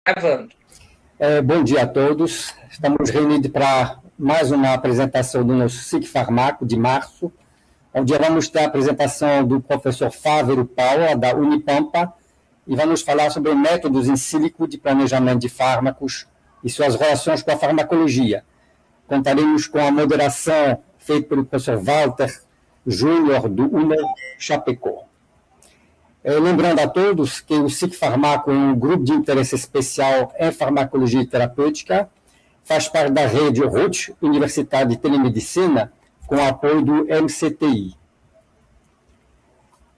Gravando. Bom dia a todos. Estamos reunidos para mais uma apresentação do nosso SIC Farmaco de março, onde vamos ter a apresentação do professor Fávero Paula, da Unipampa, e vamos falar sobre métodos in silico de planejamento de fármacos e suas relações com a farmacologia. Contaremos com a moderação feita pelo professor Walter Júnior, do UNE Chapecó. Lembrando a todos que o SIC Farmaco é um grupo de interesse especial em farmacologia terapêutica, faz parte da rede RUT, Universidade de Telemedicina, com apoio do MCTI.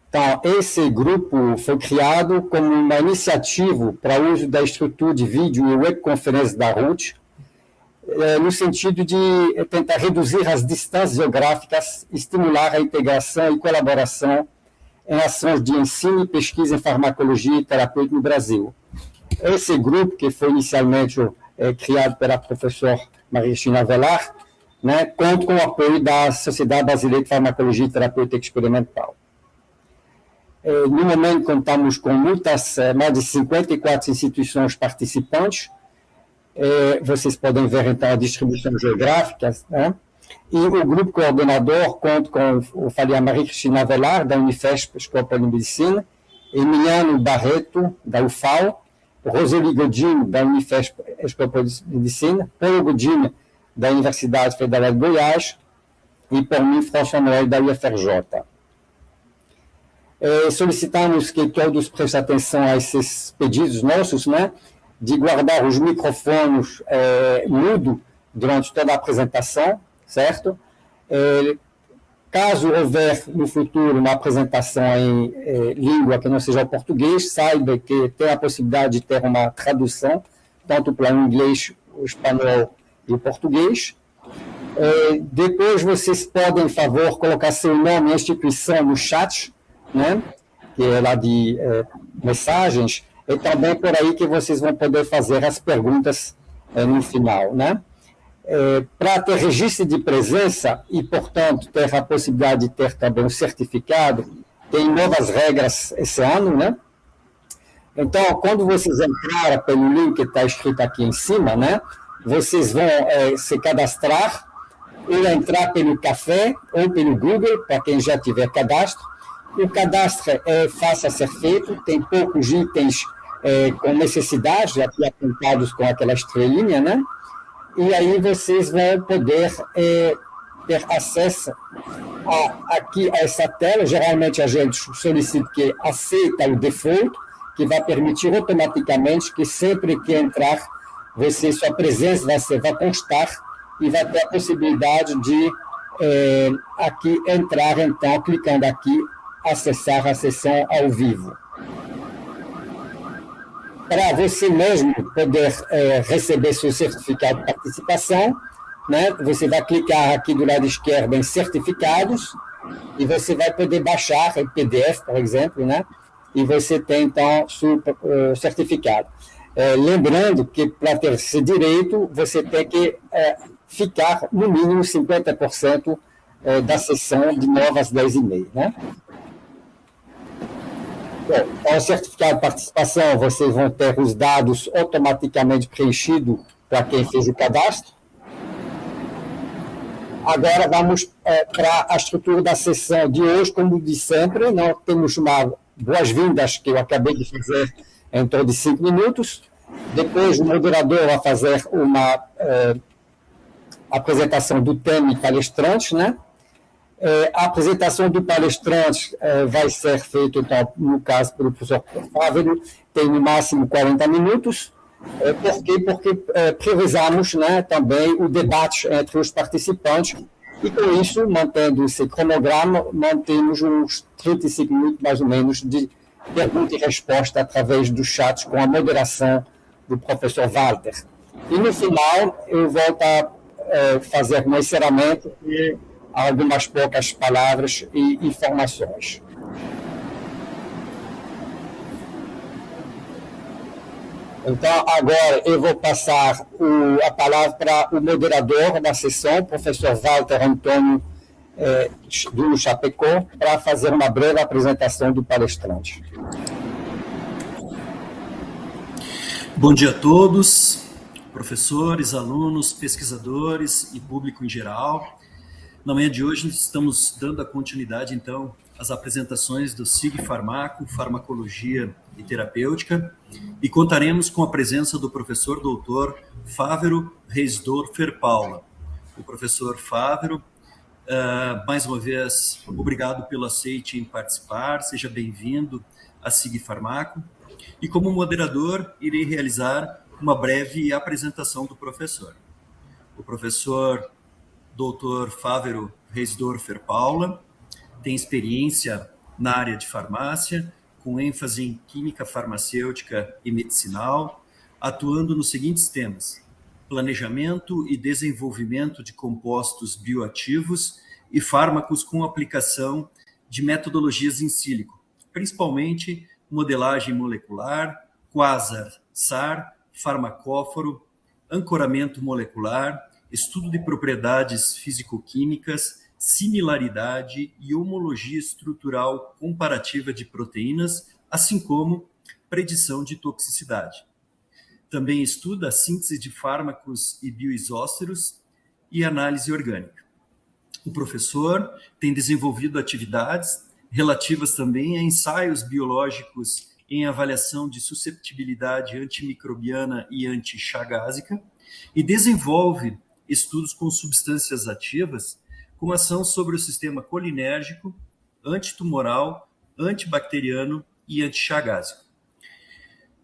Então, esse grupo foi criado como uma iniciativa para o uso da estrutura de vídeo e webconferência da RUT, no sentido de tentar reduzir as distâncias geográficas, estimular a integração e colaboração em ações de ensino e pesquisa em farmacologia e terapêutica no Brasil. Esse grupo, que foi inicialmente criado pela professora Maria Cristina Avelar, conta com o apoio da Sociedade Brasileira de Farmacologia e Terapêutica Experimental. No momento, contamos com mais de 54 instituições participantes. Vocês podem ver, então, a distribuição geográfica, E o grupo coordenador conta com a Maria Cristina Avelar, da Unifesp, Escola de Medicina, Emiliano Barreto, da UFAL, Roseli Godinho, da Unifesp, Escola de Medicina, Paulo Godinho, da Universidade Federal de Goiás, e por mim, François Noel, da UFRJ. Solicitamos que todos prestem atenção a esses pedidos nossos, de guardar os microfones mudos durante toda a apresentação, certo? Caso houver no futuro uma apresentação em língua que não seja o português, saiba que tem a possibilidade de ter uma tradução, tanto para o inglês, o espanhol e o português. Depois vocês podem, por favor, colocar seu nome e instituição no chat, que é lá de mensagens, e também por aí que vocês vão poder fazer as perguntas no final, Para ter registro de presença e, portanto, ter a possibilidade de ter também um certificado, tem novas regras esse ano, Então, quando vocês entrarem pelo link que está escrito aqui em cima, vocês vão se cadastrar, ou entrar pelo Café ou pelo Google, para quem já tiver cadastro. O cadastro é fácil a ser feito, tem poucos itens com necessidade, aqui apontados com aquela estrelinha, E aí vocês vão poder ter acesso aqui a essa tela. Geralmente a gente solicita que aceita o default, que vai permitir automaticamente que sempre que entrar, sua presença vai constar e vai ter a possibilidade de aqui entrar, então, clicando aqui, acessar a sessão ao vivo. Para você mesmo poder receber seu certificado de participação, você vai clicar aqui do lado esquerdo em certificados e você vai poder baixar em PDF, por exemplo, E você tem, então, seu certificado. Lembrando que, para ter esse direito, você tem que ficar, no mínimo, 50% da sessão de 9 às 10h30, Bom, com o certificado de participação, vocês vão ter os dados automaticamente preenchidos para quem fez o cadastro. Agora vamos para a estrutura da sessão de hoje, como de sempre. Nós temos uma boas-vindas que eu acabei de fazer em torno de 5 minutos. Depois o moderador vai fazer uma apresentação do tema e palestrantes, A apresentação do palestrante vai ser feita, então, no caso, pelo professor Fávero, tem no máximo 40 minutos. Por quê? Porque priorizamos também o debate entre os participantes e, com isso, mantendo esse cronograma, mantemos uns 35 minutos, mais ou menos, de pergunta e resposta através do chat com a moderação do professor Walter. E, no final, eu volto a fazer um encerramento e algumas poucas palavras e informações. Então, agora eu vou passar a palavra para o moderador da sessão, o professor Walter Antônio do Chapecó, para fazer uma breve apresentação do palestrante. Bom dia a todos, professores, alunos, pesquisadores e público em geral. Na manhã de hoje estamos dando a continuidade, então, às apresentações do SIG Farmaco, Farmacologia e Terapêutica, e contaremos com a presença do professor doutor Fávero Reisdorfer Paula. O professor Fávero, mais uma vez, obrigado pelo aceite em participar, seja bem-vindo a SIG Farmaco. E como moderador, irei realizar uma breve apresentação do professor. O professor Dr. Fávero Reisdorfer Paula tem experiência na área de farmácia, com ênfase em química farmacêutica e medicinal, atuando nos seguintes temas: planejamento e desenvolvimento de compostos bioativos e fármacos com aplicação de metodologias in silico, principalmente modelagem molecular, quasar-SAR, farmacóforo, ancoramento molecular, estudo de propriedades físico-químicas, similaridade e homologia estrutural comparativa de proteínas, assim como predição de toxicidade. Também estuda a síntese de fármacos e bioisósteros e análise orgânica. O professor tem desenvolvido atividades relativas também a ensaios biológicos em avaliação de susceptibilidade antimicrobiana e antichagásica e desenvolve estudos com substâncias ativas com ação sobre o sistema colinérgico, antitumoral, antibacteriano e antichagásico.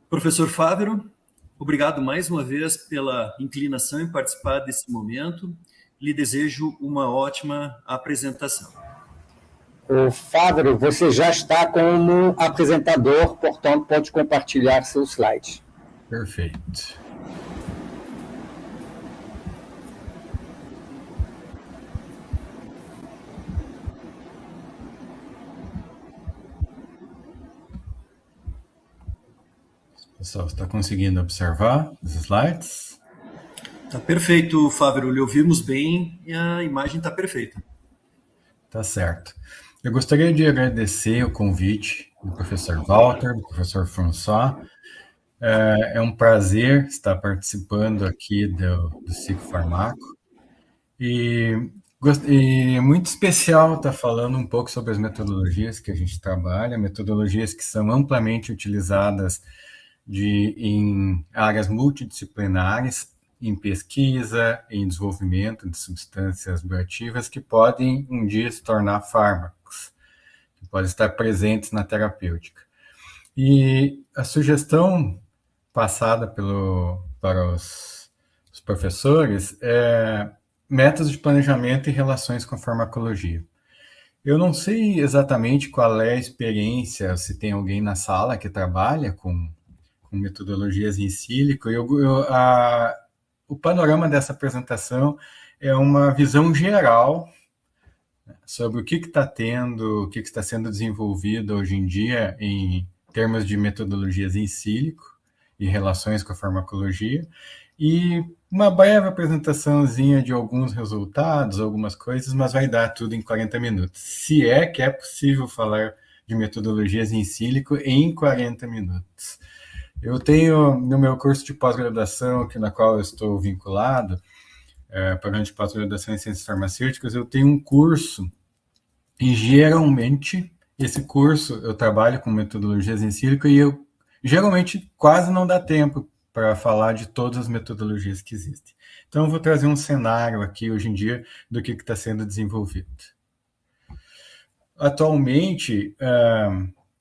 Professor Fávero, obrigado mais uma vez pela inclinação em participar desse momento. Lhe desejo uma ótima apresentação. O Fávero, você já está como apresentador, portanto, pode compartilhar seu slide. Perfeito. Pessoal, está conseguindo observar os slides? Está perfeito, Fávero. Lhe ouvimos bem e a imagem está perfeita. Tá certo. Eu gostaria de agradecer o convite do professor Walter, do professor François. É um prazer estar participando aqui do SIG Farmaco. E é muito especial estar falando um pouco sobre as metodologias que a gente trabalha, metodologias que são amplamente utilizadas em áreas multidisciplinares, em pesquisa, em desenvolvimento de substâncias bioativas que podem um dia se tornar fármacos, que podem estar presentes na terapêutica. E a sugestão passada para os professores é métodos de planejamento e relações com farmacologia. Eu não sei exatamente qual é a experiência, se tem alguém na sala que trabalha com metodologias in silico. O panorama dessa apresentação é uma visão geral sobre o que está tendo, o que está sendo desenvolvido hoje em dia em termos de metodologias in silico e relações com a farmacologia, e uma breve apresentaçãozinha de alguns resultados, algumas coisas, mas vai dar tudo em 40 minutos. Se é que é possível falar de metodologias in silico em 40 minutos. Eu tenho, no meu curso de pós-graduação, na qual eu estou vinculado, programa de pós-graduação em ciências farmacêuticas, eu tenho um curso, e geralmente, esse curso, eu trabalho com metodologias in silico, e eu, geralmente, quase não dá tempo para falar de todas as metodologias que existem. Então, eu vou trazer um cenário aqui, hoje em dia, do que está sendo desenvolvido. Atualmente,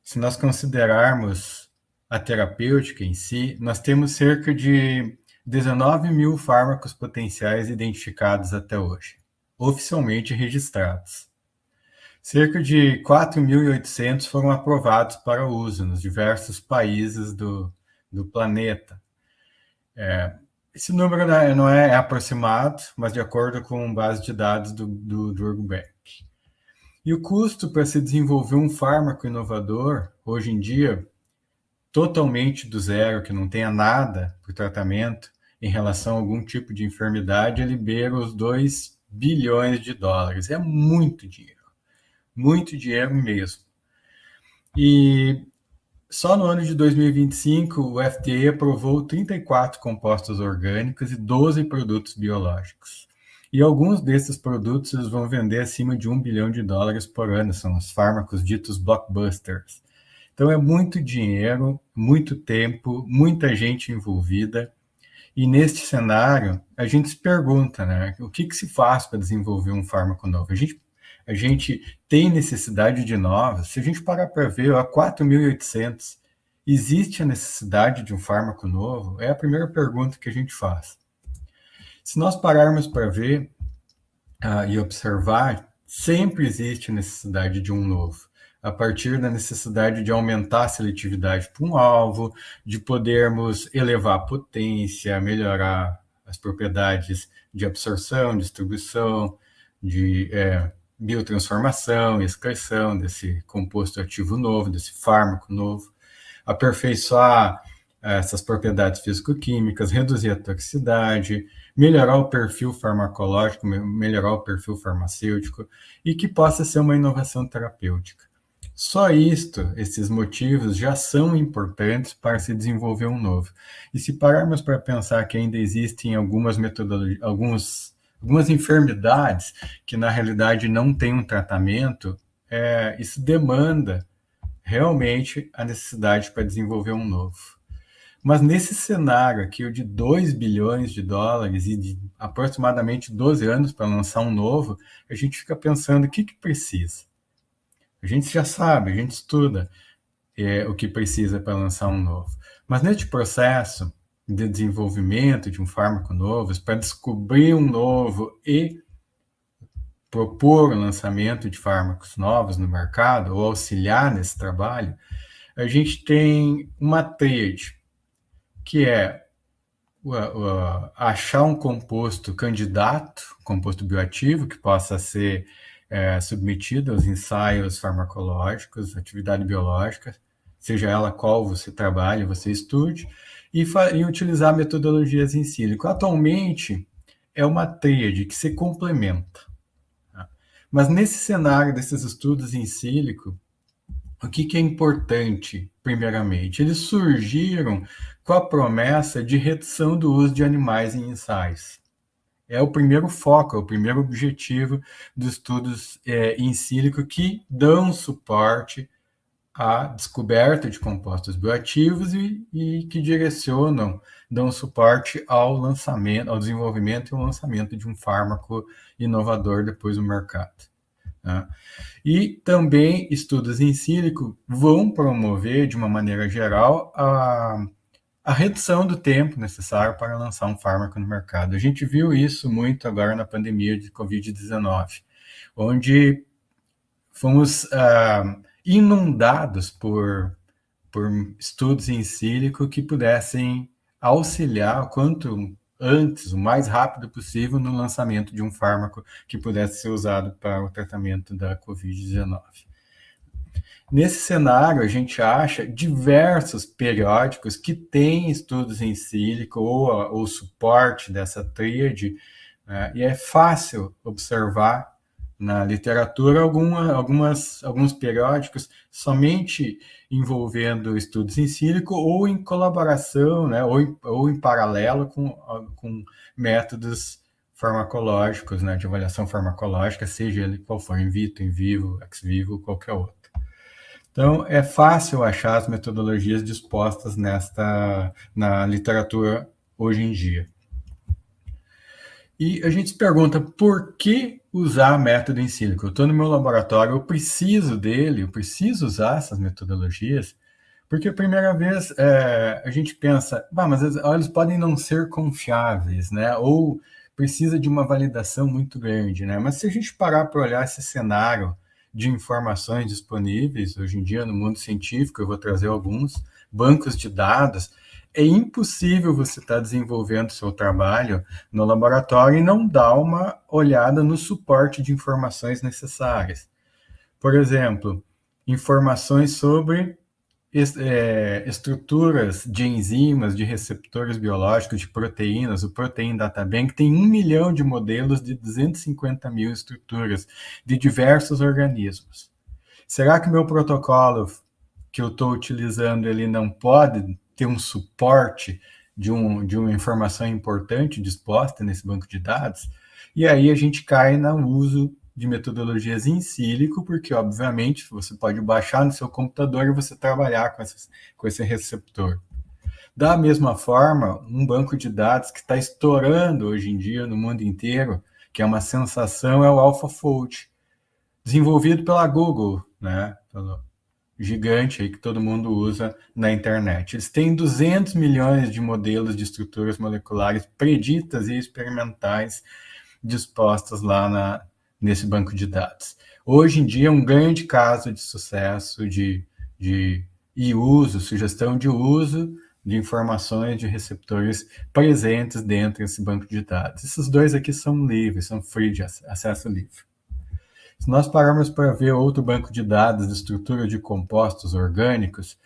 se nós considerarmos a terapêutica em si, nós temos cerca de 19 mil fármacos potenciais identificados até hoje, oficialmente registrados. Cerca de 4.800 foram aprovados para uso nos diversos países do planeta. Esse número não é aproximado, mas de acordo com base de dados do Drugbeck. E o custo para se desenvolver um fármaco inovador, hoje em dia, totalmente do zero, que não tenha nada para o tratamento em relação a algum tipo de enfermidade, ele beira os 2 bilhões de dólares. É muito dinheiro mesmo. E Só no ano de 2025, o FDA aprovou 34 compostos orgânicos e 12 produtos biológicos. E alguns desses produtos eles vão vender acima de $1 bilhão por ano, são os fármacos ditos blockbusters. Então é muito dinheiro, muito tempo, muita gente envolvida. E neste cenário, a gente se pergunta, né, o que se faz para desenvolver um fármaco novo? A gente tem necessidade de novos. Se a gente parar para ver, há 4.800, existe a necessidade de um fármaco novo? É a primeira pergunta que a gente faz. Se nós pararmos para ver e observar, sempre existe a necessidade de um novo, a partir da necessidade de aumentar a seletividade para um alvo, de podermos elevar a potência, melhorar as propriedades de absorção, distribuição, de biotransformação e excreção desse composto ativo novo, desse fármaco novo, aperfeiçoar essas propriedades físico-químicas, reduzir a toxicidade, melhorar o perfil farmacológico, melhorar o perfil farmacêutico e que possa ser uma inovação terapêutica. Só isto, esses motivos já são importantes para se desenvolver um novo. E se pararmos para pensar que ainda existem algumas metodologias, algumas enfermidades que na realidade não têm um tratamento, isso demanda realmente a necessidade para desenvolver um novo. Mas nesse cenário aqui, o de $2 bilhões e de aproximadamente 12 anos para lançar um novo, a gente fica pensando o que precisa. A gente já sabe, a gente estuda o que precisa para lançar um novo. Mas neste processo de desenvolvimento de um fármaco novo, para descobrir um novo e propor o lançamento de fármacos novos no mercado, ou auxiliar nesse trabalho, a gente tem uma tríade, que é achar um composto candidato, composto bioativo, que possa ser submetido aos ensaios farmacológicos, atividade biológica, seja ela qual você trabalhe, você estude, e utilizar metodologias in silico. Atualmente, é uma tríade que se complementa. Tá? Mas nesse cenário desses estudos in silico, o que é importante, primeiramente? Eles surgiram com a promessa de redução do uso de animais em ensaios. É o primeiro foco, é o primeiro objetivo dos estudos in silico que dão suporte à descoberta de compostos bioativos e que dão suporte ao lançamento, ao desenvolvimento e ao lançamento de um fármaco inovador depois no mercado. Né? E também estudos in silico vão promover, de uma maneira geral, a redução do tempo necessário para lançar um fármaco no mercado. A gente viu isso muito agora na pandemia de Covid-19, onde fomos inundados por estudos in silico que pudessem auxiliar o quanto antes, o mais rápido possível, no lançamento de um fármaco que pudesse ser usado para o tratamento da Covid-19. Nesse cenário, a gente acha diversos periódicos que têm estudos in silico ou suporte dessa tríade, né? E é fácil observar na literatura alguns periódicos somente envolvendo estudos in silico ou em colaboração, né, ou em paralelo com métodos farmacológicos, né, de avaliação farmacológica, seja ele qual for, in vitro, in vivo, ex vivo, qualquer outro. Então, é fácil achar as metodologias dispostas na literatura hoje em dia. E a gente se pergunta, por que usar método in silico? Eu estou no meu laboratório, eu preciso usar essas metodologias, porque a primeira vez a gente pensa, mas eles podem não ser confiáveis, né? Ou precisa de uma validação muito grande, né? Mas se a gente parar para olhar esse cenário de informações disponíveis hoje em dia no mundo científico, eu vou trazer alguns bancos de dados, é impossível você estar desenvolvendo seu trabalho no laboratório e não dar uma olhada no suporte de informações necessárias. Por exemplo, informações sobre estruturas de enzimas, de receptores biológicos, de proteínas. O Protein Data Bank tem 1 milhão de modelos de 250 mil estruturas de diversos organismos. Será que meu protocolo que eu estou utilizando, ele não pode ter um suporte de uma informação importante disposta nesse banco de dados, e aí a gente cai no uso de metodologias in silico, porque, obviamente, você pode baixar no seu computador e você trabalhar com esse receptor. Da mesma forma, um banco de dados que está estourando hoje em dia no mundo inteiro, que é uma sensação, é o AlphaFold, desenvolvido pela Google, né? Pelo gigante aí que todo mundo usa na internet. Eles têm 200 milhões de modelos de estruturas moleculares preditas e experimentais dispostas lá nesse banco de dados. Hoje em dia é um grande caso de sucesso e uso, sugestão de uso de informações de receptores presentes dentro desse banco de dados. Esses dois aqui são livres, são free de acesso livre. Se nós pararmos para ver outro banco de dados de estrutura de compostos orgânicos,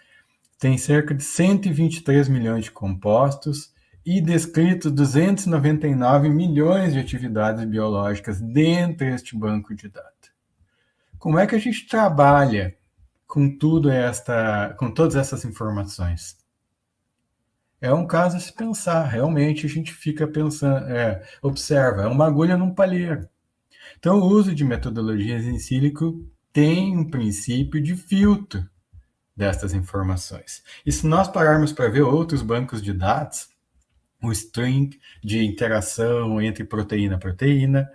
tem cerca de 123 milhões de compostos e descritos 299 milhões de atividades biológicas dentro deste banco de dados. Como é que a gente trabalha com com todas essas informações? É um caso a se pensar. Realmente a gente fica pensando, observa, é uma agulha num palheiro. Então, o uso de metodologias in silico tem um princípio de filtro destas informações. E se nós pararmos para ver outros bancos de dados, o string de interação entre proteína a proteína,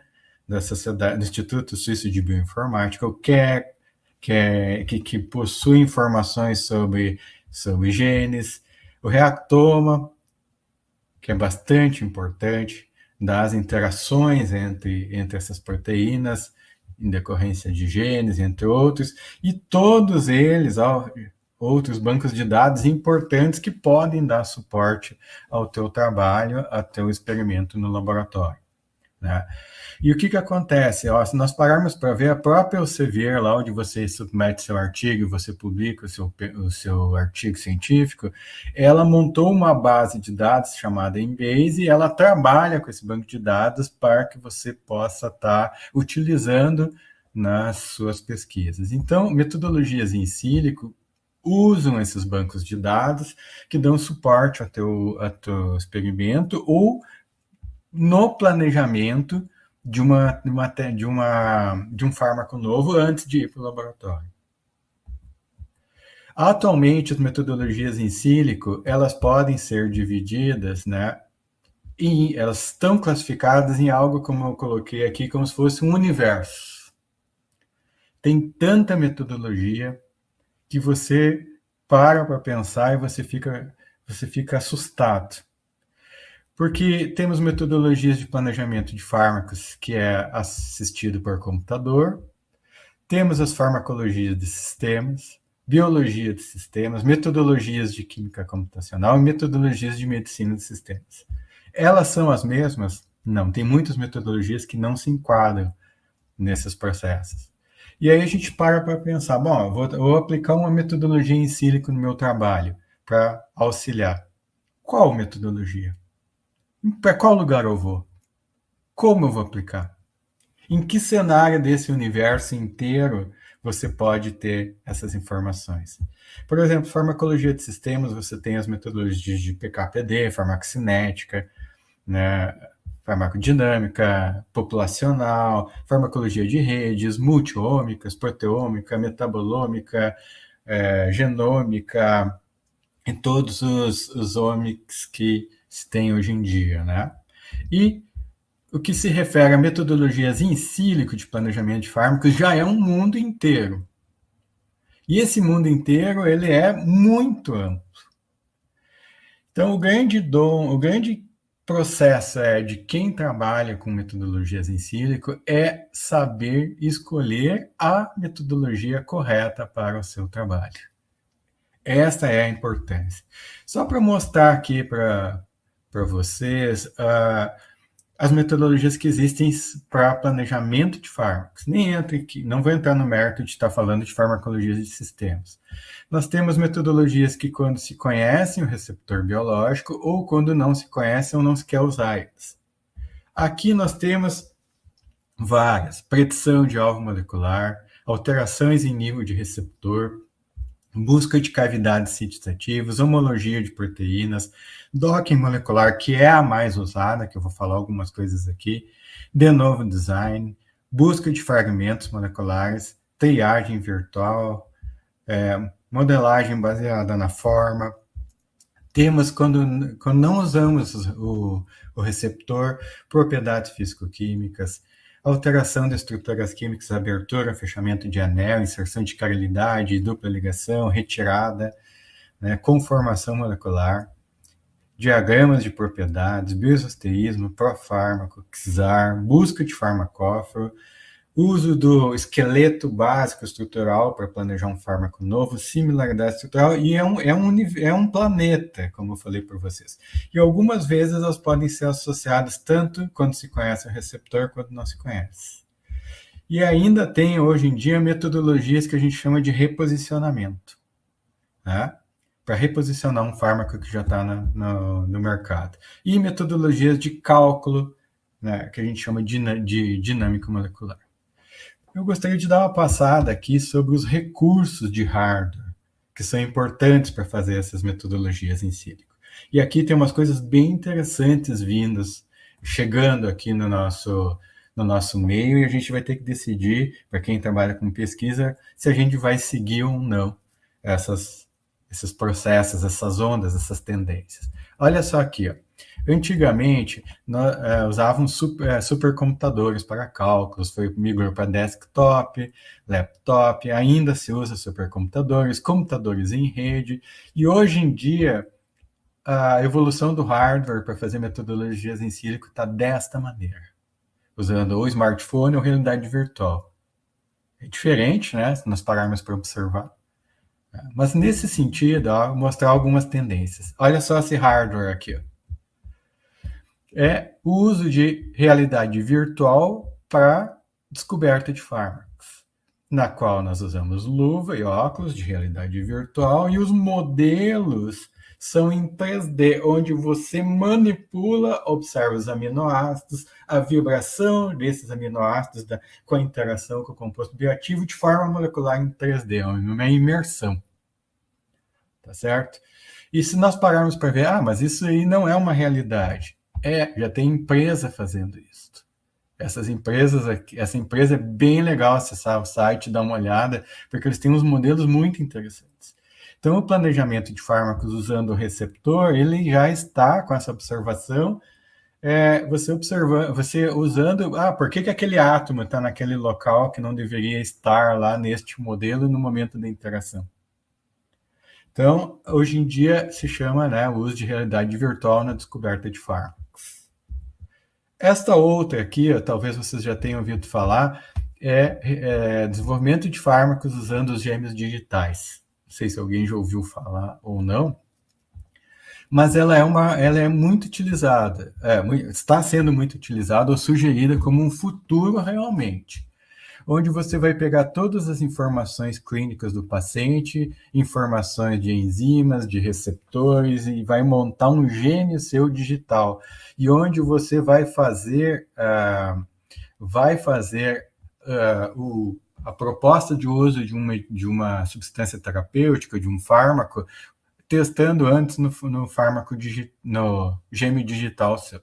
do Instituto Suíço de Bioinformática, que possui informações sobre genes, o reactoma, que é bastante importante, das interações entre essas proteínas, em decorrência de genes, entre outros, e todos eles, outros bancos de dados importantes que podem dar suporte ao teu trabalho, ao teu experimento no laboratório, né? E o que acontece? Se nós pararmos para ver a própria Elsevier, lá onde você submete seu artigo, você publica o seu artigo científico, ela montou uma base de dados chamada Embase e ela trabalha com esse banco de dados para que você possa estar utilizando nas suas pesquisas. Então, metodologias in silico usam esses bancos de dados que dão suporte ao teu experimento ou no planejamento de um fármaco novo antes de ir para o laboratório. Atualmente, as metodologias in silico, elas podem ser divididas, né? E elas estão classificadas em algo, como eu coloquei aqui, como se fosse um universo. Tem tanta metodologia que você para pensar e você fica assustado. Porque temos metodologias de planejamento de fármacos que é assistido por computador, temos as farmacologias de sistemas, biologia de sistemas, metodologias de química computacional e metodologias de medicina de sistemas. Elas são as mesmas? Não, tem muitas metodologias que não se enquadram nesses processos. E aí a gente para pensar, bom, vou aplicar uma metodologia in silico no meu trabalho para auxiliar. Qual metodologia? Para qual lugar eu vou? Como eu vou aplicar? Em que cenário desse universo inteiro você pode ter essas informações? Por exemplo, farmacologia de sistemas, você tem as metodologias de PK/PD, farmacocinética, né, farmacodinâmica, populacional, farmacologia de redes, multiômicas, proteômica, metabolômica, genômica, e todos os omics que se tem hoje em dia, né? E o que se refere a metodologias in silico de planejamento de fármacos já é um mundo inteiro. E esse mundo inteiro, ele é muito amplo. Então, o grande processo de quem trabalha com metodologias in silico é saber escolher a metodologia correta para o seu trabalho. Esta é a importância. Só para mostrar aqui para vocês as metodologias que existem para planejamento de fármacos. Não vou entrar no mérito de estar falando de farmacologias de sistemas. Nós temos metodologias que quando se conhecem o receptor biológico ou quando não se conhecem ou não se quer usar eles. Aqui nós temos várias: predição de alvo molecular, alterações em nível de receptor, busca de cavidades citativas, homologia de proteínas, docking molecular, que é a mais usada, que eu vou falar algumas coisas aqui, de novo design, busca de fragmentos moleculares, triagem virtual, modelagem baseada na forma. Temos, quando não usamos o receptor, propriedades físico-químicas, alteração de estruturas químicas, abertura, fechamento de anel, inserção de caralidade, dupla ligação, retirada, né, conformação molecular, diagramas de propriedades, bioisosteísmo, profármaco, XAR, busca de farmacóforo, uso do esqueleto básico estrutural para planejar um fármaco novo, similaridade estrutural, e é um planeta, como eu falei para vocês. E algumas vezes elas podem ser associadas tanto quando se conhece o receptor quanto não se conhece. E ainda tem, hoje em dia, metodologias que a gente chama de reposicionamento, né? Para reposicionar um fármaco que já está no mercado. E metodologias de cálculo, né, que a gente chama de dinâmica molecular. Eu gostaria de dar uma passada aqui sobre os recursos de hardware, que são importantes para fazer essas metodologias em sílico. E aqui tem umas coisas bem interessantes chegando aqui no nosso meio, e a gente vai ter que decidir, para quem trabalha com pesquisa, se a gente vai seguir ou não esses processos, essas ondas, essas tendências. Olha só aqui, ó. Antigamente, nós usávamos supercomputadores para cálculos, migrou para desktop, laptop, ainda se usa supercomputadores, computadores em rede, e hoje em dia, a evolução do hardware para fazer metodologias em sílico está desta maneira, usando ou smartphone ou realidade virtual. É diferente, né, se nós pararmos para observar. Mas nesse sentido, vou mostrar algumas tendências. Olha só esse hardware aqui, ó. É o uso de realidade virtual para descoberta de fármacos, na qual nós usamos luva e óculos de realidade virtual, e os modelos são em 3D, onde você manipula, observa os aminoácidos, a vibração desses aminoácidos com a interação com o composto bioativo de forma molecular em 3D, uma imersão. Tá certo? E se nós pararmos para ver, mas isso aí não é uma realidade. Já tem empresa fazendo isso. Essa empresa é bem legal acessar o site, dar uma olhada, porque eles têm uns modelos muito interessantes. Então, o planejamento de fármacos usando o receptor, ele já está com essa observação, você usando, por que aquele átomo está naquele local que não deveria estar lá neste modelo no momento da interação? Então, hoje em dia se chama, né, o uso de realidade virtual na descoberta de fármacos. Esta outra aqui, talvez vocês já tenham ouvido falar, é desenvolvimento de fármacos usando os gêmeos digitais. Não sei se alguém já ouviu falar ou não, mas ela é muito utilizada, está sendo muito utilizada ou sugerida como um futuro realmente, onde você vai pegar todas as informações clínicas do paciente, informações de enzimas, de receptores, e vai montar um gene seu digital, e onde você vai fazer a proposta de uso de uma substância terapêutica, de um fármaco, testando antes no fármaco no gene digital seu.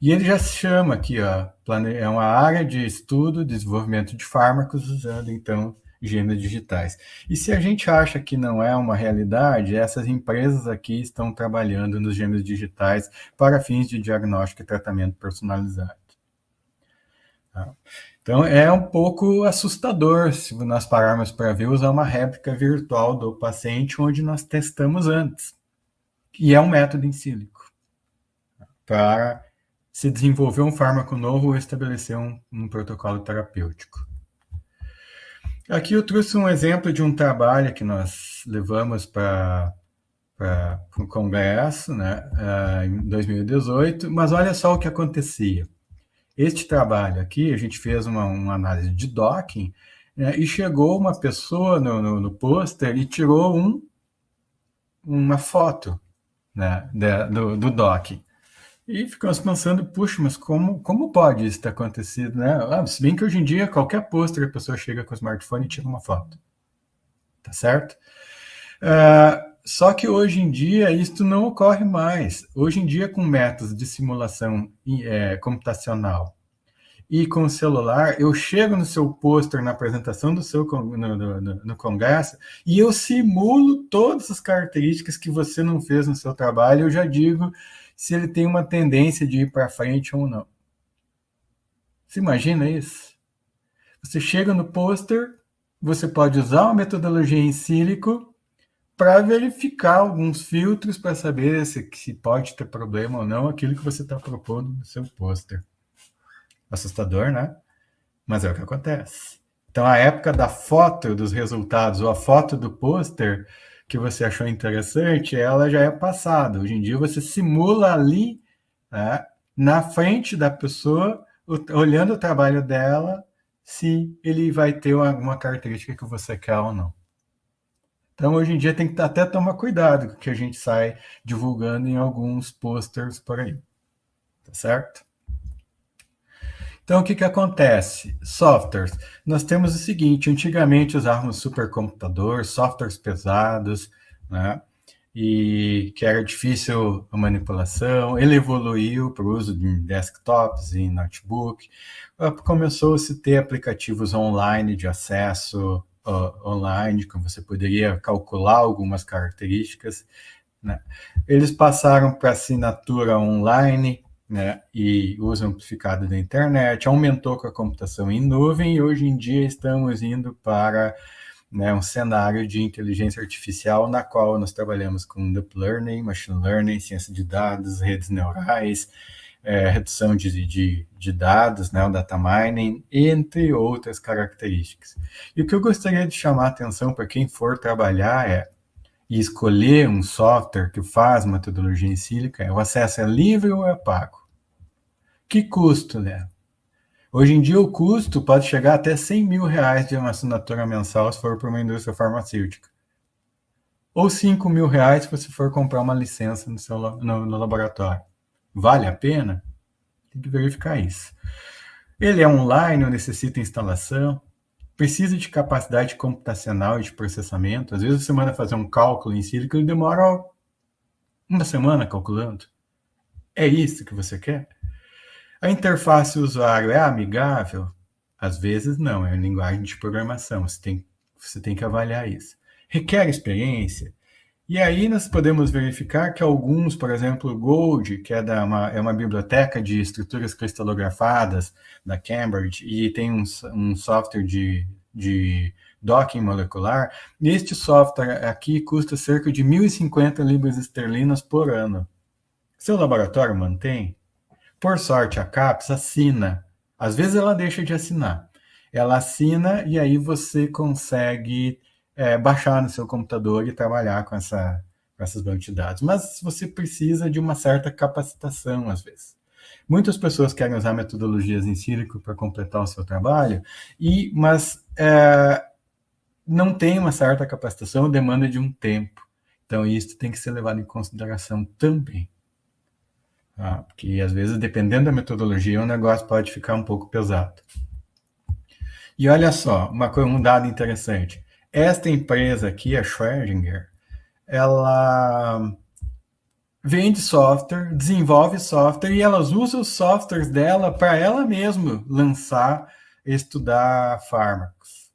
E ele já se chama aqui, é uma área de estudo, desenvolvimento de fármacos usando, então, genes digitais. E se a gente acha que não é uma realidade, essas empresas aqui estão trabalhando nos genes digitais para fins de diagnóstico e tratamento personalizado. Então, é um pouco assustador, se nós pararmos para ver, usar uma réplica virtual do paciente onde nós testamos antes. E é um método em sílico para se desenvolver um fármaco novo ou estabelecer um protocolo terapêutico. Aqui eu trouxe um exemplo de um trabalho que nós levamos para o Congresso, né, em 2018, mas olha só o que acontecia. Este trabalho aqui, a gente fez uma análise de docking, né, e chegou uma pessoa no pôster e tirou uma foto, né, do docking. E ficamos pensando, puxa, mas como pode isso ter acontecido, né? Se bem que hoje em dia, qualquer pôster, a pessoa chega com o smartphone e tira uma foto. tá certo? Só que hoje em dia isso não ocorre mais. Hoje em dia, com métodos de simulação computacional e com o celular, eu chego no seu pôster, na apresentação do seu no congresso, e eu simulo todas as características que você não fez no seu trabalho, eu já digo se ele tem uma tendência de ir para frente ou não. Você imagina isso? Você chega no pôster, você pode usar uma metodologia em sílico para verificar alguns filtros para saber se pode ter problema ou não aquilo que você está propondo no seu pôster. Assustador, né? Mas é o que acontece. Então, a época da foto dos resultados ou a foto do pôster que você achou interessante, ela já é passada. Hoje em dia, você simula ali, né, na frente da pessoa, olhando o trabalho dela, se ele vai ter alguma característica que você quer ou não. Então, hoje em dia, tem que até tomar cuidado com o que a gente sai divulgando em alguns posters por aí. Tá certo? Então, o que acontece? Softwares. Nós temos o seguinte, antigamente usávamos supercomputador, softwares pesados, né? E que era difícil a manipulação, ele evoluiu para o uso de desktops e notebook, começou-se a ter aplicativos online de acesso online, que você poderia calcular algumas características, né? Eles passaram para assinatura online, né, e uso amplificado da internet, aumentou com a computação em nuvem, e hoje em dia estamos indo para, né, um cenário de inteligência artificial na qual nós trabalhamos com deep learning, machine learning, ciência de dados, redes neurais, redução de dados, né, o data mining, entre outras características. E o que eu gostaria de chamar a atenção para quem for trabalhar e escolher um software que faz metodologia em sílica, o acesso é livre ou é pago? Que custo, né? Hoje em dia o custo pode chegar até R$100 mil de uma assinatura mensal se for para uma indústria farmacêutica. Ou R$5 mil se você for comprar uma licença no laboratório. Vale a pena? Tem que verificar isso. Ele é online ou necessita instalação? Precisa de capacidade computacional e de processamento? Às vezes você manda fazer um cálculo em sílica e demora uma semana calculando. É isso que você quer? A interface usuário é amigável? Às vezes não, é linguagem de programação, você tem que avaliar isso. Requer experiência? E aí nós podemos verificar que alguns, por exemplo, o Gold, que é uma biblioteca de estruturas cristalografadas da Cambridge, e tem um software de docking molecular, este software aqui custa cerca de 1.050 libras esterlinas por ano. Seu laboratório mantém? Por sorte, a CAPES assina. Às vezes ela deixa de assinar. Ela assina e aí você consegue baixar no seu computador e trabalhar com essas bancos de dados. Mas você precisa de uma certa capacitação, às vezes. Muitas pessoas querem usar metodologias em sílico para completar o seu trabalho, mas não tem uma certa capacitação, demanda de um tempo. Então, isso tem que ser levado em consideração também. Porque, às vezes, dependendo da metodologia, o negócio pode ficar um pouco pesado. E olha só, um dado interessante. Esta empresa aqui, a Schrödinger, ela vende software, desenvolve software e elas usam os softwares dela para ela mesma lançar, estudar fármacos.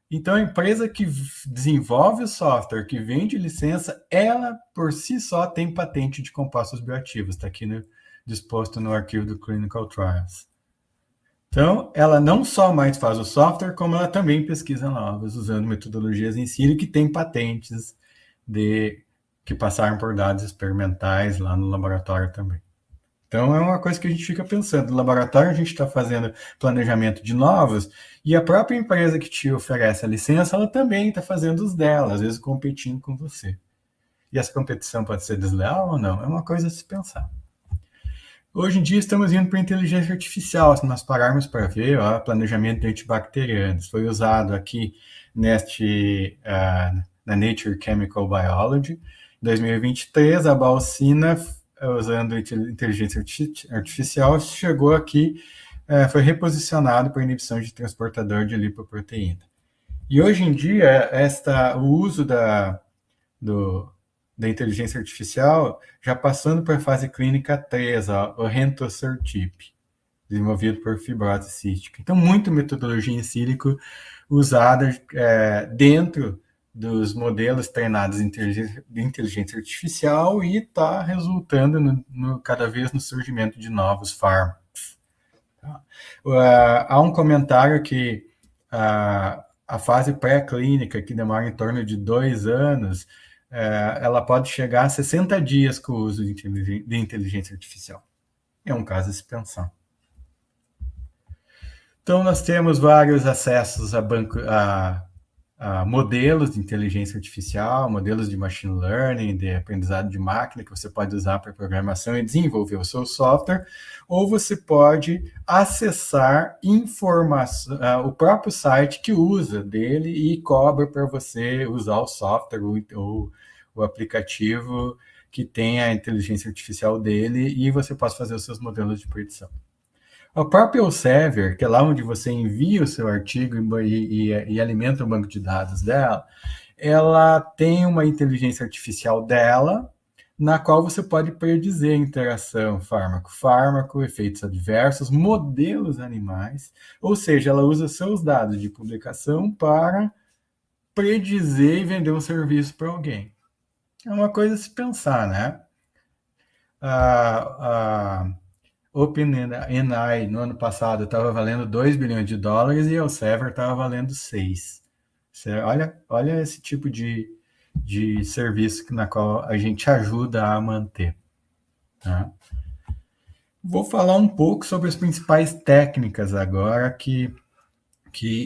Então, a empresa que desenvolve o software, que vende licença, ela, por si só, tem patente de compostos bioativos. Está aqui disposto no arquivo do Clinical Trials. Então, ela não só mais faz o software, como ela também pesquisa novas, usando metodologias em sílico que tem patentes que passaram por dados experimentais lá no laboratório também. Então, é uma coisa que a gente fica pensando. No laboratório, a gente está fazendo planejamento de novos, e a própria empresa que te oferece a licença, ela também está fazendo os dela, às vezes competindo com você. E essa competição pode ser desleal ou não? É uma coisa a se pensar. Hoje em dia, estamos indo para a inteligência artificial. Se nós pararmos para ver, planejamento de antibacterianos. Foi usado aqui na Nature Chemical Biology. Em 2023, a Balsina, usando inteligência artificial, chegou aqui, foi reposicionado para inibição de transportador de lipoproteína. E hoje em dia, o uso da inteligência artificial já passando para a fase clínica 3, o Rentosertib, desenvolvido por fibrose cística. Então, muita metodologia em sílico usada dentro dos modelos treinados de inteligência artificial e está resultando cada vez no surgimento de novos fármacos. Tá? Há um comentário que a fase pré-clínica, que demora em torno de 2 anos, ela pode chegar a 60 dias com o uso de inteligência artificial. É um caso a se pensar. Então, nós temos vários acessos a modelos de inteligência artificial, modelos de machine learning, de aprendizado de máquina, que você pode usar para programação e desenvolver o seu software, ou você pode acessar informação, o próprio site que usa dele e cobra para você usar o software ou o aplicativo que tem a inteligência artificial dele e você pode fazer os seus modelos de predição. O próprio Elsevier, que é lá onde você envia o seu artigo e alimenta o banco de dados dela, ela tem uma inteligência artificial dela, na qual você pode predizer a interação fármaco-fármaco, efeitos adversos, modelos animais, ou seja, ela usa seus dados de publicação para predizer e vender um serviço para alguém. É uma coisa a se pensar, né? OpenAI, no ano passado, estava valendo 2 bilhões de dólares e o Elsevier estava valendo 6. Olha esse tipo de serviço na qual a gente ajuda a manter. Tá? Vou falar um pouco sobre as principais técnicas agora que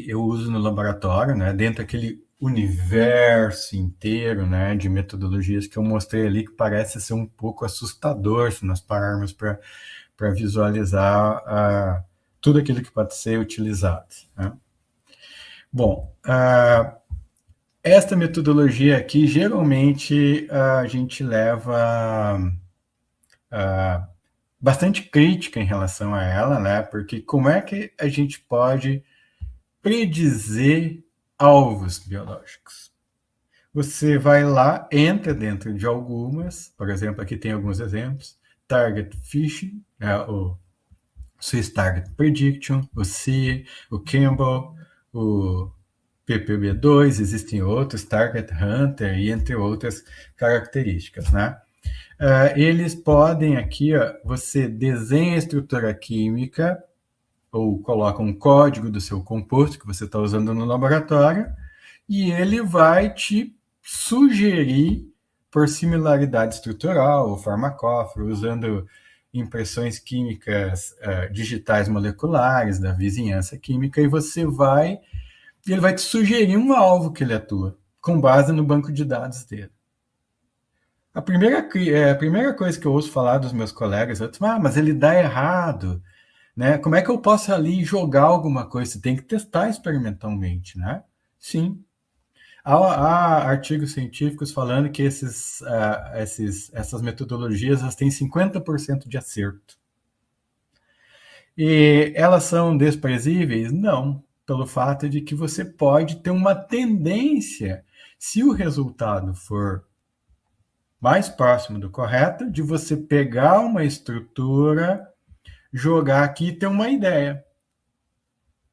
eu uso no laboratório, né, dentro daquele universo inteiro, né, de metodologias que eu mostrei ali, que parece ser um pouco assustador se nós pararmos para visualizar tudo aquilo que pode ser utilizado. Né? Bom, esta metodologia aqui, geralmente, a gente leva bastante crítica em relação a ela, né? Porque como é que a gente pode predizer alvos biológicos? Você vai lá, entra dentro de algumas, por exemplo, aqui tem alguns exemplos, Target Fishing, o Swiss Target Prediction, o SEA, o Campbell, o PPB2, existem outros, Target Hunter e entre outras características, né? Eles podem aqui, você desenha a estrutura química ou coloca um código do seu composto que você está usando no laboratório e ele vai te sugerir por similaridade estrutural ou farmacóforo, usando impressões químicas digitais moleculares da vizinhança química, e ele vai te sugerir um alvo que ele atua, com base no banco de dados dele. A primeira coisa que eu ouço falar dos meus colegas é, mas ele dá errado, né? Como é que eu posso ali jogar alguma coisa? Você tem que testar experimentalmente, né? Sim. Há artigos científicos falando que essas metodologias elas têm 50% de acerto. E elas são desprezíveis? Não, pelo fato de que você pode ter uma tendência, se o resultado for mais próximo do correto, de você pegar uma estrutura, jogar aqui e ter uma ideia.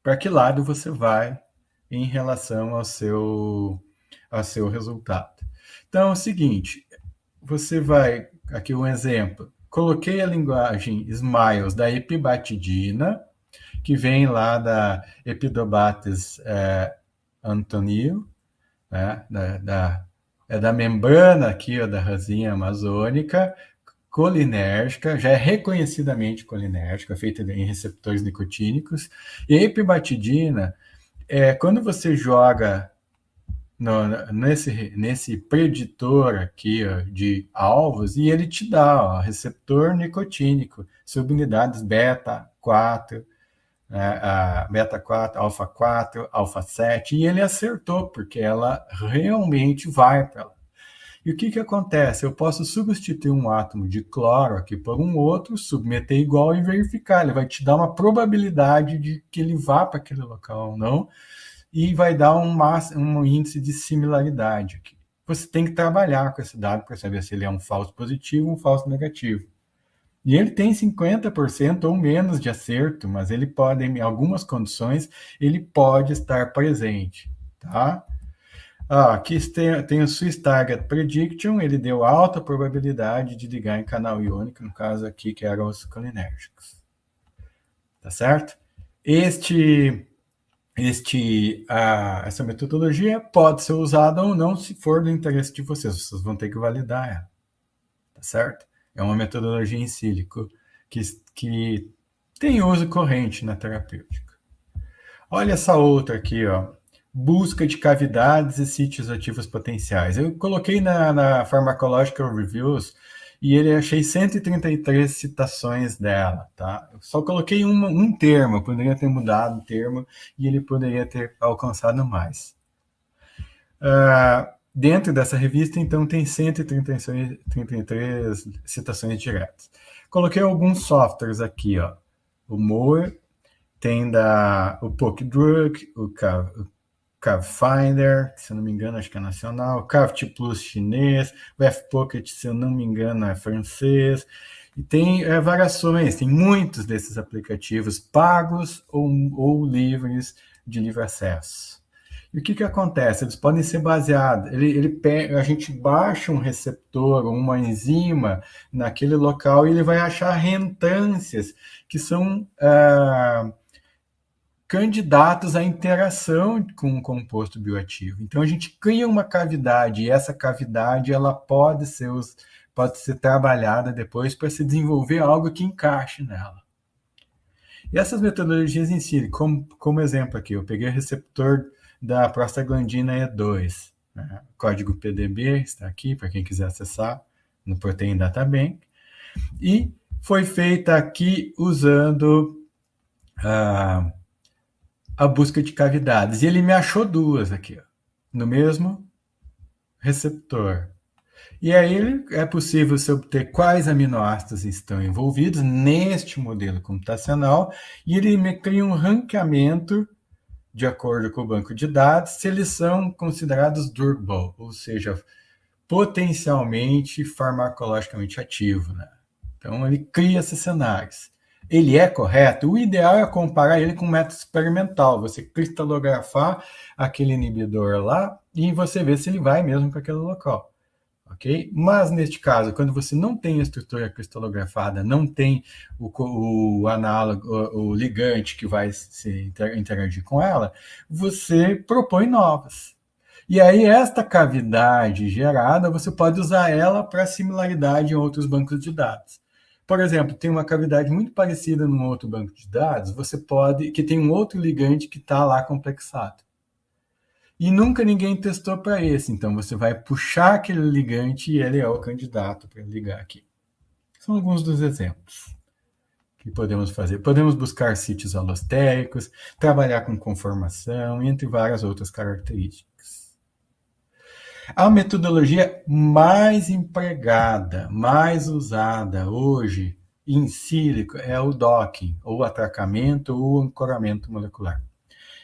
Para que lado você vai em relação ao seu resultado. Então, é o seguinte, você vai, aqui um exemplo, coloquei a linguagem Smiles da epibatidina, que vem lá da Epidobates antonio, né, da membrana aqui, da rosinha amazônica, colinérgica, já é reconhecidamente colinérgica, feita em receptores nicotínicos, e a epibatidina, quando você joga nesse preditor aqui de alvos, e ele te dá receptor nicotínico, subunidades beta 4, beta 4, alfa 4, alfa 7, e ele acertou, porque ela realmente vai para lá. E o que acontece? Eu posso substituir um átomo de cloro aqui por um outro, submeter igual e verificar. Ele vai te dar uma probabilidade de que ele vá para aquele local ou não, e vai dar um índice de similaridade aqui. Você tem que trabalhar com esse dado para saber se ele é um falso positivo ou um falso negativo. E ele tem 50% ou menos de acerto, mas ele pode, em algumas condições, ele pode estar presente, tá? Aqui tem o Swiss Target Prediction, ele deu alta probabilidade de ligar em canal iônico, no caso aqui, que eram os colinérgicos. Tá certo? Essa metodologia pode ser usada ou não se for do interesse de vocês vão ter que validar ela. Tá certo? É uma metodologia em sílico que tem uso corrente na terapêutica. Olha essa outra aqui, ó. Busca de cavidades e sítios ativos potenciais. Eu coloquei na Pharmacological Reviews e ele achei 133 citações dela, tá? Eu só coloquei um termo, eu poderia ter mudado o termo e ele poderia ter alcançado mais. Dentro dessa revista, então, tem 133 citações diretas. Coloquei alguns softwares aqui, ó. O Moore, tem o PokeDrug, o CavFinder, se eu não me engano, acho que é nacional, o CavT Plus chinês, o FPocket, se eu não me engano, é francês, e tem variações, tem muitos desses aplicativos pagos ou livres de livre acesso. E o que acontece? Eles podem ser baseados, a gente baixa um receptor ou uma enzima naquele local e ele vai achar reentrâncias que são candidatos à interação com um composto bioativo. Então, a gente cria uma cavidade e essa cavidade ela pode ser trabalhada depois para se desenvolver algo que encaixe nela. E essas metodologias em si, como exemplo aqui, eu peguei o receptor da prostaglandina E2, né? O código PDB está aqui para quem quiser acessar no Protein Data Bank, e foi feita aqui usando a busca de cavidades. E ele me achou duas aqui, ó, no mesmo receptor. E aí é possível se obter quais aminoácidos estão envolvidos neste modelo computacional e ele me cria um ranqueamento de acordo com o banco de dados se eles são considerados durable, ou seja, potencialmente farmacologicamente ativo, né? Então ele cria esses cenários. Ele é correto? O ideal é comparar ele com um método experimental. Você cristalografar aquele inibidor lá e você vê se ele vai mesmo para aquele local. Ok? Mas, neste caso, quando você não tem a estrutura cristalografada, não tem o análogo, o ligante que vai se interagir com ela, você propõe novas. E aí, esta cavidade gerada, você pode usar ela para similaridade em outros bancos de dados. Por exemplo, tem uma cavidade muito parecida num outro banco de dados, que tem um outro ligante que está lá complexado. E nunca ninguém testou para esse, então você vai puxar aquele ligante e ele é o candidato para ligar aqui. São alguns dos exemplos que podemos fazer. Podemos buscar sítios alostéricos, trabalhar com conformação, entre várias outras características. A metodologia mais empregada, mais usada hoje em sílico é o docking, ou atracamento ou ancoramento molecular.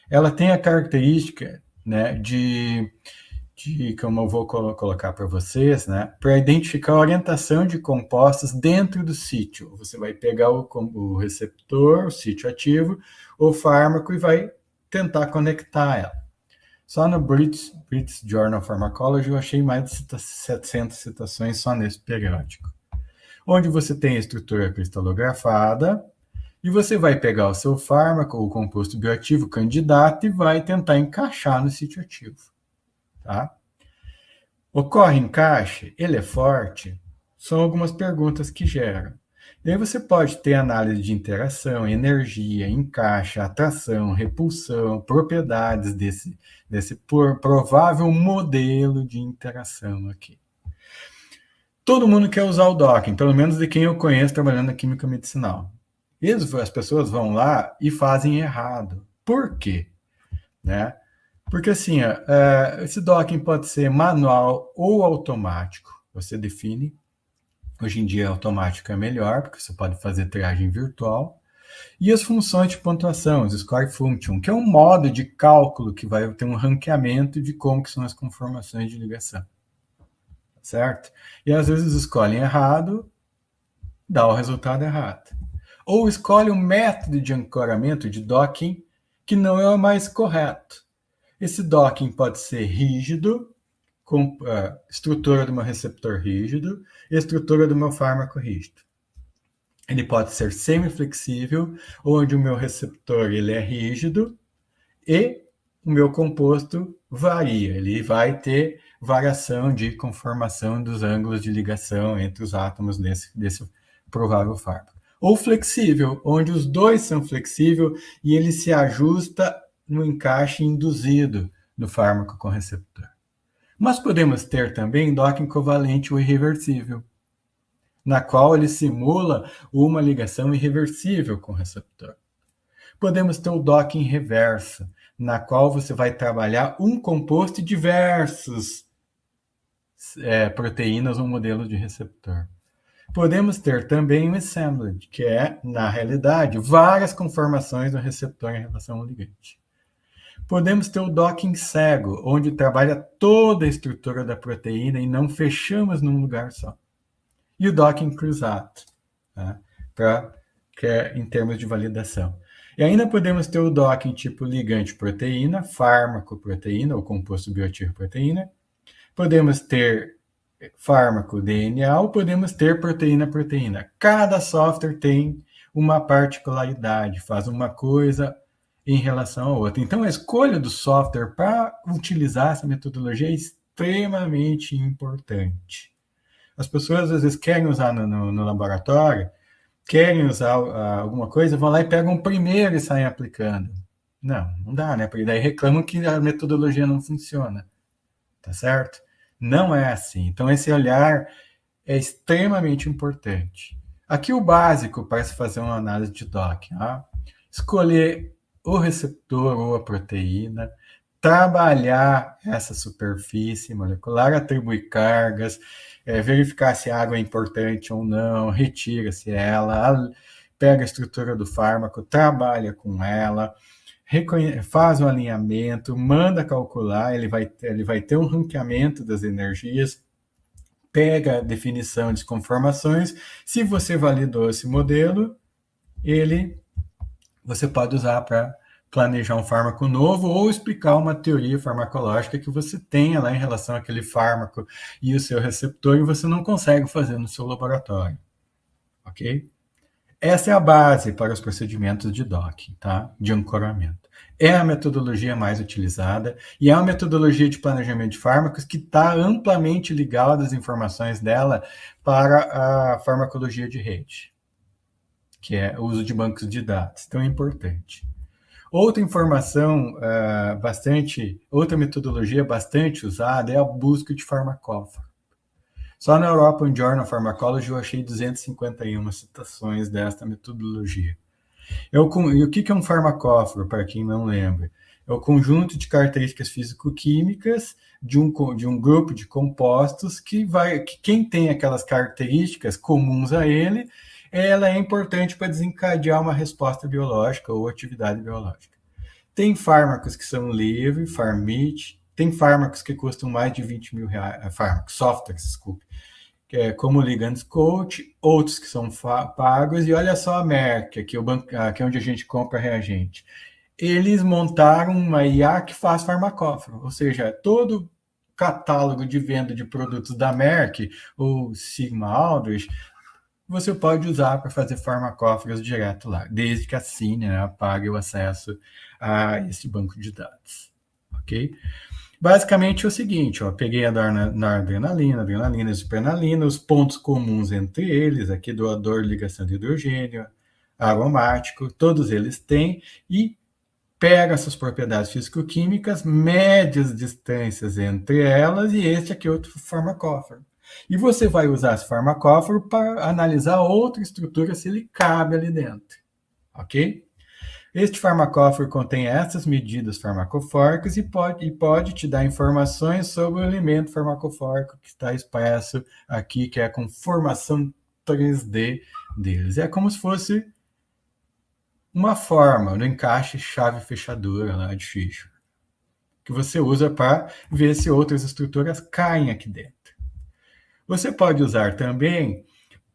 Ela tem a característica, né, como eu vou colocar para vocês, né, para identificar a orientação de compostos dentro do sítio. Você vai pegar o receptor, o sítio ativo, o fármaco e vai tentar conectar ela. Só no British Journal of Pharmacology eu achei mais de 700 citações só nesse periódico. Onde você tem a estrutura cristalografada e você vai pegar o seu fármaco ou composto bioativo candidato e vai tentar encaixar no sítio ativo. Tá? Ocorre encaixe? Ele é forte? São algumas perguntas que geram. Daí você pode ter análise de interação, energia, encaixe, atração, repulsão, propriedades desse provável modelo de interação aqui. Todo mundo quer usar o docking, pelo menos de quem eu conheço trabalhando na química medicinal. As pessoas vão lá e fazem errado. Por quê? Né? Porque assim, esse docking pode ser manual ou automático. Você define. Hoje em dia automático é melhor, porque você pode fazer triagem virtual. E as funções de pontuação, os score function, que é um modo de cálculo que vai ter um ranqueamento de como que são as conformações de ligação. Certo? E às vezes escolhem errado, dá o resultado errado. Ou escolhe um método de ancoramento, de docking, que não é o mais correto. Esse docking pode ser rígido, com a estrutura do meu receptor rígido e a estrutura do meu fármaco rígido. Ele pode ser semiflexível, onde o meu receptor ele é rígido e o meu composto varia. Ele vai ter variação de conformação dos ângulos de ligação entre os átomos desse provável fármaco. Ou flexível, onde os dois são flexíveis e ele se ajusta no encaixe induzido do fármaco com receptor. Mas podemos ter também docking covalente ou irreversível, na qual ele simula uma ligação irreversível com o receptor. Podemos ter o docking reverso, na qual você vai trabalhar um composto e diversos proteínas no modelo de receptor. Podemos ter também o assemblage, que é, na realidade, várias conformações do receptor em relação ao ligante. Podemos ter o docking cego, onde trabalha toda a estrutura da proteína e não fechamos num lugar só. E o docking cruzado, tá? Que é em termos de validação. E ainda podemos ter o docking tipo ligante-proteína, fármaco-proteína, ou composto biotipo-proteína. Podemos ter fármaco-DNA ou podemos ter proteína-proteína. Cada software tem uma particularidade, faz uma coisa em relação à outra. Então, a escolha do software para utilizar essa metodologia é extremamente importante. As pessoas, às vezes, querem usar no laboratório, querem usar alguma coisa, vão lá e pegam o primeiro e saem aplicando. Não dá, né? Porque daí reclamam que a metodologia não funciona. Tá certo? Não é assim. Então, esse olhar é extremamente importante. Aqui o básico para se fazer uma análise de docking. Tá? Escolher o receptor ou a proteína, trabalhar essa superfície molecular, atribuir cargas, verificar se a água é importante ou não, retira-se ela, pega a estrutura do fármaco, trabalha com ela, faz um alinhamento, manda calcular, ele vai ter um ranqueamento das energias, pega a definição de conformações. Se você validou esse modelo, você pode usar para planejar um fármaco novo ou explicar uma teoria farmacológica que você tenha lá em relação àquele fármaco e o seu receptor e você não consegue fazer no seu laboratório. Ok? Essa é a base para os procedimentos de docking, tá? De ancoramento. É a metodologia mais utilizada e é uma metodologia de planejamento de fármacos que está amplamente ligada às informações dela para a farmacologia de rede, que é o uso de bancos de dados. Então é importante. Outra informação outra metodologia bastante usada é a busca de farmacóforo. Só na European Journal of Pharmacology eu achei 251 citações desta metodologia. E o que é um farmacóforo, para quem não lembra? É o conjunto de características físico-químicas de um grupo de compostos que quem tem aquelas características comuns a ele, ela é importante para desencadear uma resposta biológica ou atividade biológica. Tem fármacos que são livres, Farmit, tem fármacos que custam mais de 20 mil reais, softwares, desculpe, como o Ligand Coach, outros que são pagos, e olha só a Merck, aqui é onde a gente compra reagente. Eles montaram uma IA que faz farmacóforo, ou seja, todo catálogo de venda de produtos da Merck, ou Sigma Aldrich, você pode usar para fazer farmacóforos direto lá, desde que assine, né, pague o acesso a esse banco de dados. Ok? Basicamente é o seguinte, peguei a noradrenalina, adrenalina e supernalina, os pontos comuns entre eles, aqui doador, ligação de hidrogênio, aromático, todos eles têm, e pega essas propriedades físico-químicas, mede as distâncias entre elas, e este aqui é outro farmacóforo. E você vai usar esse farmacóforo para analisar outra estrutura se ele cabe ali dentro, ok? Este farmacóforo contém essas medidas farmacofóricas e pode te dar informações sobre o elemento farmacofórico que está expresso aqui, que é a conformação 3D deles. É como se fosse uma forma no encaixe chave-fechadura lá de Fisher, que você usa para ver se outras estruturas caem aqui dentro. Você pode usar também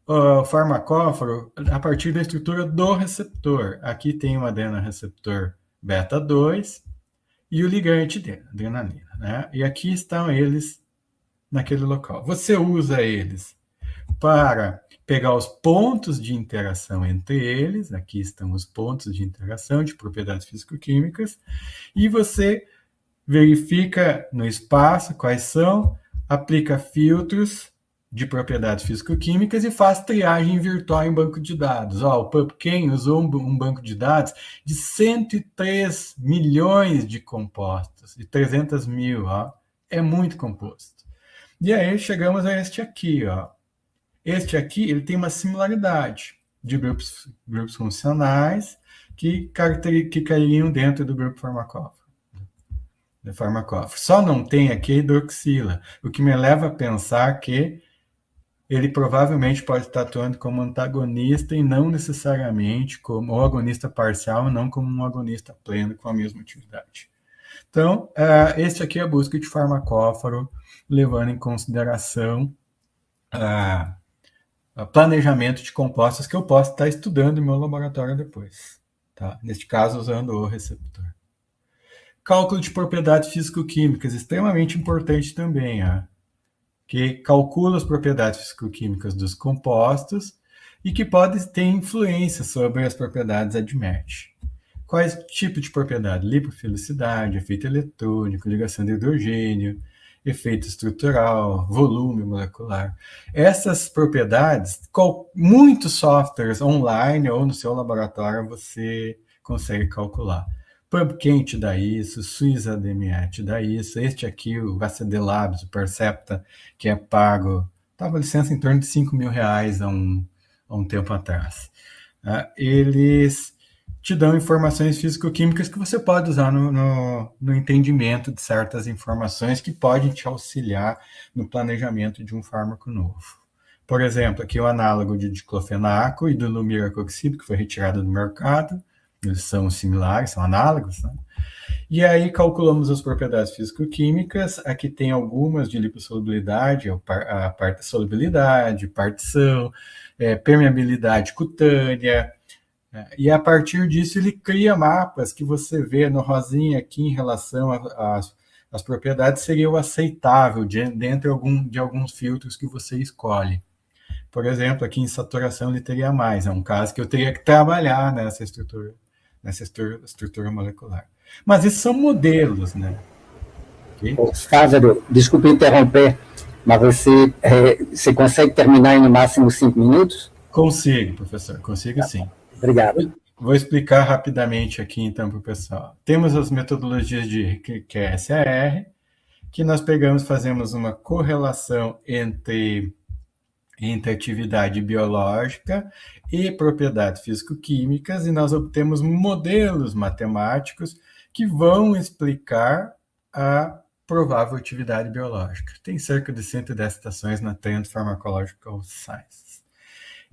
o farmacóforo a partir da estrutura do receptor. Aqui tem o adrenoreceptor beta 2 e o ligante dele, adrenalina, né? E aqui estão eles naquele local. Você usa eles para pegar os pontos de interação entre eles, aqui estão os pontos de interação de propriedades físico-químicas, e você verifica no espaço quais são, aplica filtros de propriedades físico-químicas e faz triagem virtual em banco de dados. O PubChem usou um banco de dados de 103 milhões de compostos, de 300 mil, é muito composto. E aí chegamos a este aqui, Este aqui, ele tem uma similaridade de grupos funcionais que cairiam dentro do grupo farmacóforo. Só não tem aqui a hidroxila, o que me leva a pensar que ele provavelmente pode estar atuando como antagonista e não necessariamente como agonista parcial, não como um agonista pleno com a mesma atividade. Então, este aqui é a busca de farmacóforo, levando em consideração planejamento de compostos que eu posso estar estudando no meu laboratório depois. Tá? Neste caso, usando o receptor. Cálculo de propriedades físico-químicas, extremamente importante também, que calcula as propriedades físico-químicas dos compostos e que pode ter influência sobre as propriedades ADMET. Quais tipos de propriedade? Lipofilicidade, efeito eletrônico, ligação de hidrogênio, efeito estrutural, volume molecular. Essas propriedades, muitos softwares online ou no seu laboratório você consegue calcular. PubChem te dá isso, SwissADME te dá isso, este aqui, o ACD Labs, o Percepta, que é pago, estava licença em torno de R$5.000 há um tempo atrás. Eles te dão informações físico-químicas que você pode usar no entendimento de certas informações que podem te auxiliar no planejamento de um fármaco novo. Por exemplo, aqui o análogo de diclofenaco e do lumiracoxib, que foi retirado do mercado. Eles são similares, são análogos, né? E aí calculamos as propriedades físico-químicas. Aqui tem algumas de lipossolubilidade, a parte da solubilidade, partição, permeabilidade cutânea. E a partir disso ele cria mapas que você vê no rosinha aqui em relação às propriedades seria o aceitável dentro de alguns filtros que você escolhe. Por exemplo, aqui em saturação ele teria mais, é um caso que eu teria que trabalhar nessa estrutura molecular. Mas esses são modelos, né? Okay? Fávero, desculpe interromper, mas você consegue terminar em no máximo 5 minutos? Consigo, professor, consigo sim. Obrigado. Vou explicar rapidamente aqui então para o pessoal. Temos as metodologias que é SAR, que nós fazemos uma correlação entre atividade biológica e propriedades físico-químicas, e nós obtemos modelos matemáticos que vão explicar a provável atividade biológica. Tem cerca de 110 citações na Trend Pharmacological Sciences.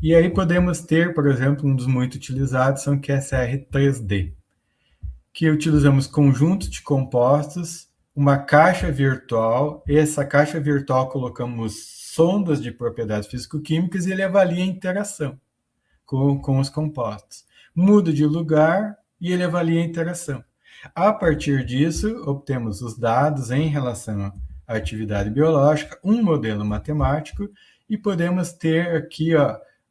E aí podemos ter, por exemplo, um dos muito utilizados são QSR3D, que utilizamos conjuntos de compostos, uma caixa virtual, essa caixa virtual colocamos sondas de propriedades físico-químicas e ele avalia a interação com os compostos. Muda de lugar e ele avalia a interação. A partir disso, obtemos os dados em relação à atividade biológica, um modelo matemático, e podemos ter aqui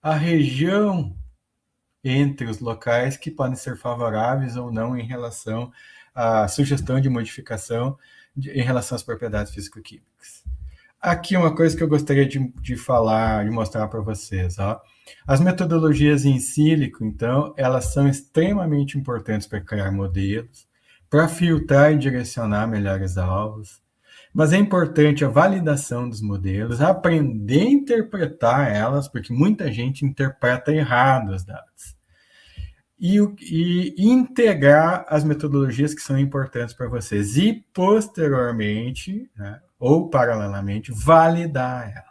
a região entre os locais que podem ser favoráveis ou não em relação à sugestão de modificação em relação às propriedades físico-químicas. Aqui uma coisa que eu gostaria de falar, de mostrar para vocês. As metodologias em sílico, então, elas são extremamente importantes para criar modelos, para filtrar e direcionar melhores alvos, mas é importante a validação dos modelos, aprender a interpretar elas, porque muita gente interpreta errado os dados. E integrar as metodologias que são importantes para vocês. E, posteriormente, né, ou paralelamente, validar ela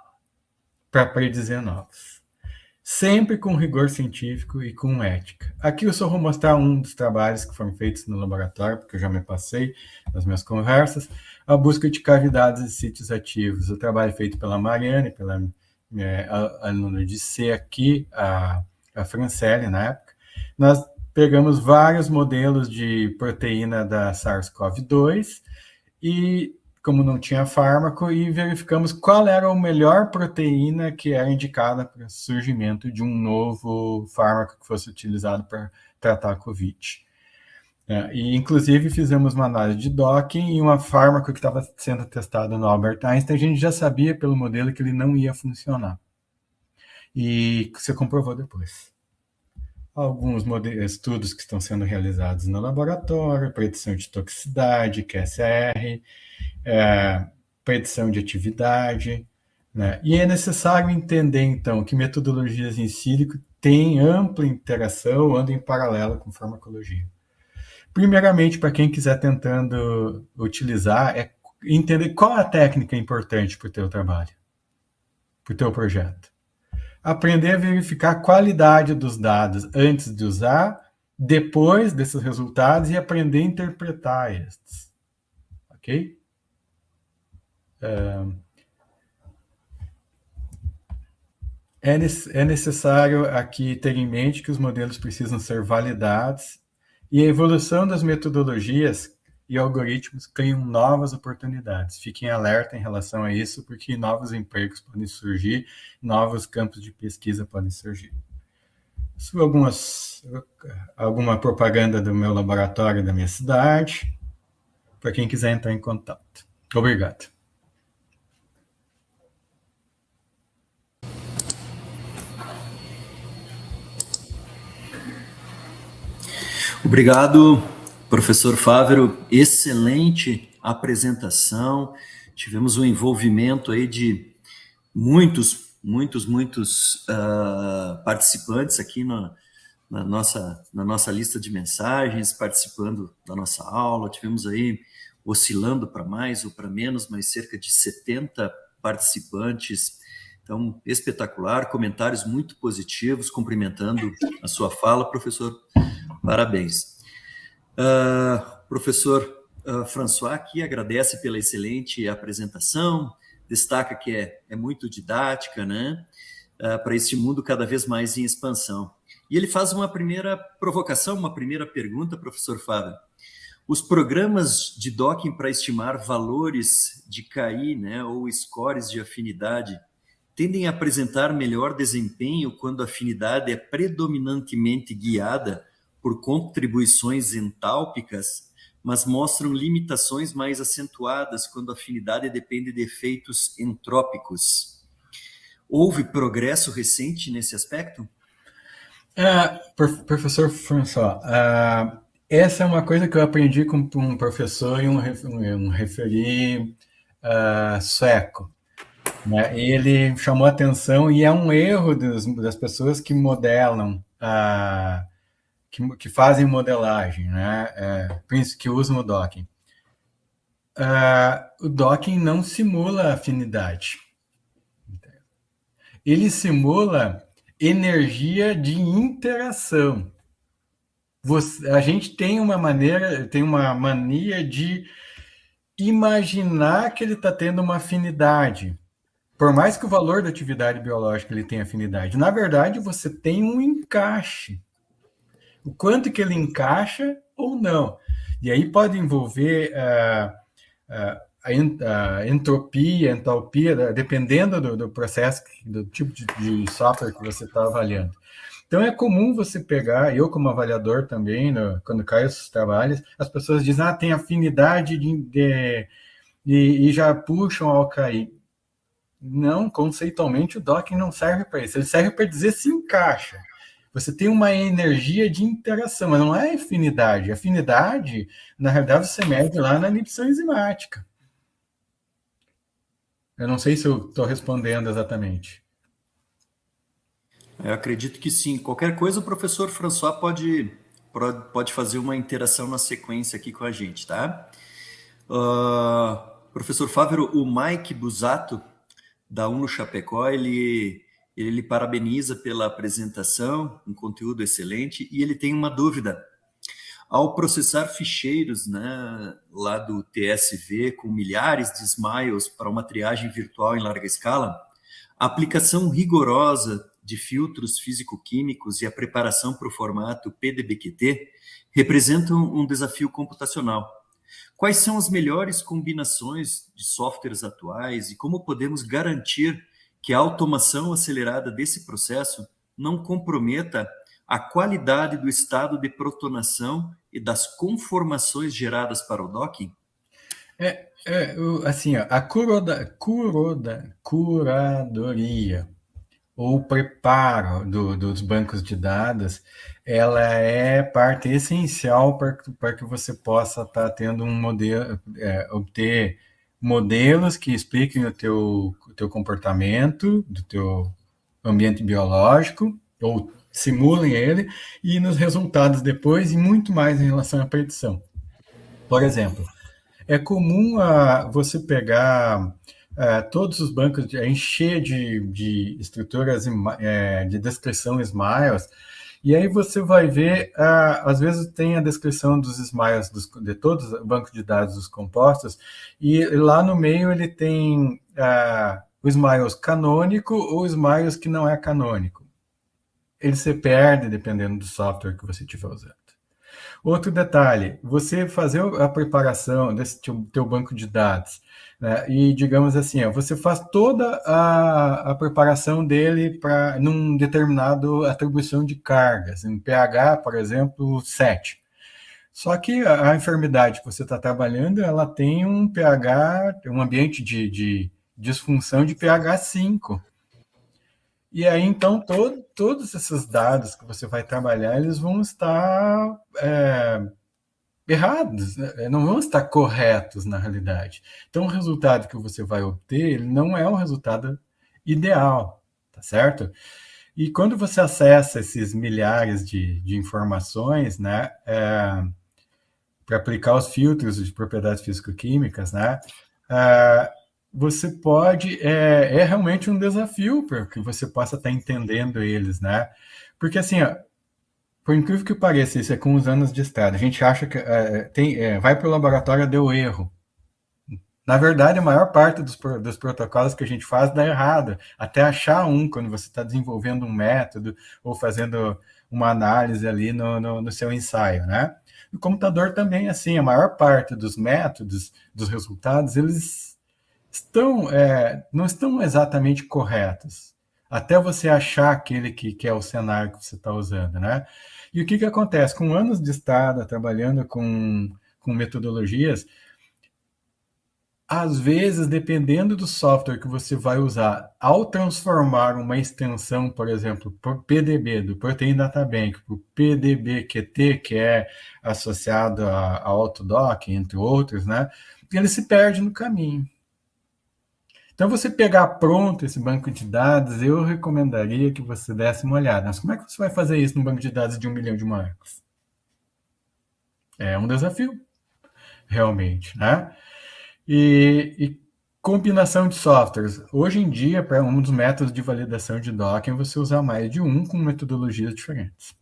para predizer novos. sempre com rigor científico e com ética. Aqui eu só vou mostrar um dos trabalhos que foram feitos no laboratório, porque eu já me passei nas minhas conversas, a busca de cavidades e sítios ativos. O trabalho feito pela Mariana e pela aluna de C aqui, a Franciele, na época. Nós pegamos vários modelos de proteína da SARS-CoV-2 e, como não tinha fármaco, e verificamos qual era a melhor proteína que era indicada para o surgimento de um novo fármaco que fosse utilizado para tratar a Covid. E, inclusive, fizemos uma análise de docking e um fármaco que estava sendo testado no Albert Einstein, a gente já sabia pelo modelo que ele não ia funcionar. E se comprovou depois. Alguns estudos que estão sendo realizados no laboratório, predição de toxicidade, QSR, predição de atividade, né? E é necessário entender, então, que metodologias em sílico têm ampla interação, andam em paralelo com farmacologia. Primeiramente, para quem quiser tentando utilizar, é entender qual a técnica importante para o teu trabalho, para o teu projeto. Aprender a verificar a qualidade dos dados antes de usar, depois desses resultados, e aprender a interpretar estes. Ok? É necessário aqui ter em mente que os modelos precisam ser validados e a evolução das metodologias e algoritmos criam novas oportunidades. Fiquem alerta em relação a isso, porque novos empregos podem surgir, novos campos de pesquisa podem surgir. Alguma propaganda do meu laboratório da minha cidade, para quem quiser entrar em contato. Obrigado. Obrigado, professor Fávero. Excelente apresentação. Tivemos um envolvimento aí de muitos participantes aqui na nossa lista de mensagens, participando da nossa aula. Tivemos aí, oscilando para mais ou para menos, mas cerca de 70 participantes. Então, espetacular, comentários muito positivos, cumprimentando a sua fala, professor. Parabéns. Professor François aqui agradece pela excelente apresentação, destaca que é muito didática, né? Para este mundo cada vez mais em expansão. E ele faz uma primeira provocação, uma primeira pergunta, professor Fávero. Os programas de docking para estimar valores de KI, né, ou scores de afinidade, tendem a apresentar melhor desempenho quando a afinidade é predominantemente guiada por contribuições entálpicas, mas mostram limitações mais acentuadas quando a afinidade depende de efeitos entrópicos. Houve progresso recente nesse aspecto? Professor François, essa é uma coisa que eu aprendi com um professor e um referi sueco. Né? Ele chamou a atenção, e é um erro das pessoas que modelam, que fazem modelagem, né? Que usam o docking. O docking não simula afinidade. Ele simula energia de interação. A gente tem uma mania de imaginar que ele está tendo uma afinidade. Por mais que o valor da atividade biológica ele tenha afinidade, na verdade você tem um encaixe. O quanto que ele encaixa ou não. E aí pode envolver a entropia, a entalpia, dependendo do processo, do tipo de software que você está avaliando. Então é comum você pegar, eu como avaliador também, quando caio esses trabalhos, as pessoas dizem, tem afinidade e já puxam ao KI. Não, conceitualmente o docking não serve para isso, ele serve para dizer se encaixa. Você tem uma energia de interação, mas não é afinidade. Afinidade, na realidade, você mede lá na inibição enzimática. Eu não sei se eu estou respondendo exatamente. Eu acredito que sim. Qualquer coisa, o professor François pode fazer uma interação na sequência aqui com a gente, tá? Professor Fávero, o Mike Busato, da UNO Chapecó, ele Ele lhe parabeniza pela apresentação, um conteúdo excelente, e ele tem uma dúvida. Ao processar ficheiros, né, lá do TSV com milhares de smiles para uma triagem virtual em larga escala, a aplicação rigorosa de filtros físico-químicos e a preparação para o formato PDB-QT representam um desafio computacional. Quais são as melhores combinações de softwares atuais e como podemos garantir que a automação acelerada desse processo não comprometa a qualidade do estado de protonação e das conformações geradas para o docking? Assim, ó, a curadoria ou preparo dos bancos de dados, ela é parte essencial para que você possa estar tendo um modelo, obter modelos que expliquem o teu comportamento, do teu ambiente biológico, ou simulem ele, e nos resultados depois, e muito mais em relação à predição. Por exemplo, é comum você pegar todos os bancos, encher de estruturas de descrição smiles, e aí você vai ver, às vezes tem a descrição dos smiles de todos os bancos de dados dos compostos, e lá no meio ele tem o smiles canônico ou smiles que não é canônico. Ele se perde dependendo do software que você estiver usando. Outro detalhe, você fazer a preparação desse teu banco de dados, né, e digamos assim, você faz toda a preparação dele para num determinado atribuição de cargas, em pH, por exemplo, 7. Só que a enfermidade que você está trabalhando, ela tem um pH, um ambiente de disfunção de pH 5. E aí, então, todos esses dados que você vai trabalhar, eles vão estar errados, né? Não vão estar corretos na realidade. Então, o resultado que você vai obter, ele não é um resultado ideal, tá certo? E quando você acessa esses milhares de informações, né, para aplicar os filtros de propriedades físico-químicas, né, você pode, realmente um desafio para que você possa estar entendendo eles, né? Porque assim, por incrível que pareça, isso é com os anos de estrada, a gente acha que vai para o laboratório, deu erro. Na verdade, a maior parte dos protocolos que a gente faz dá errado, até achar quando você está desenvolvendo um método ou fazendo uma análise ali no seu ensaio, né? O computador também, assim, a maior parte dos métodos, dos resultados, eles não estão exatamente corretos, até você achar aquele que é o cenário que você está usando, né? E o que acontece? Com anos de estrada, trabalhando com metodologias, às vezes, dependendo do software que você vai usar, ao transformar uma extensão, por exemplo, por PDB, do Protein Data Bank, para o PDB-QT, que é associado a Autodoc, entre outros, né? Ele se perde no caminho. Então, você pegar pronto esse banco de dados, eu recomendaria que você desse uma olhada. Mas como é que você vai fazer isso num banco de dados de 1 milhão de marcos? É um desafio, realmente, né? E combinação de softwares. Hoje em dia, para um dos métodos de validação de docking, você usar mais de um com metodologias diferentes.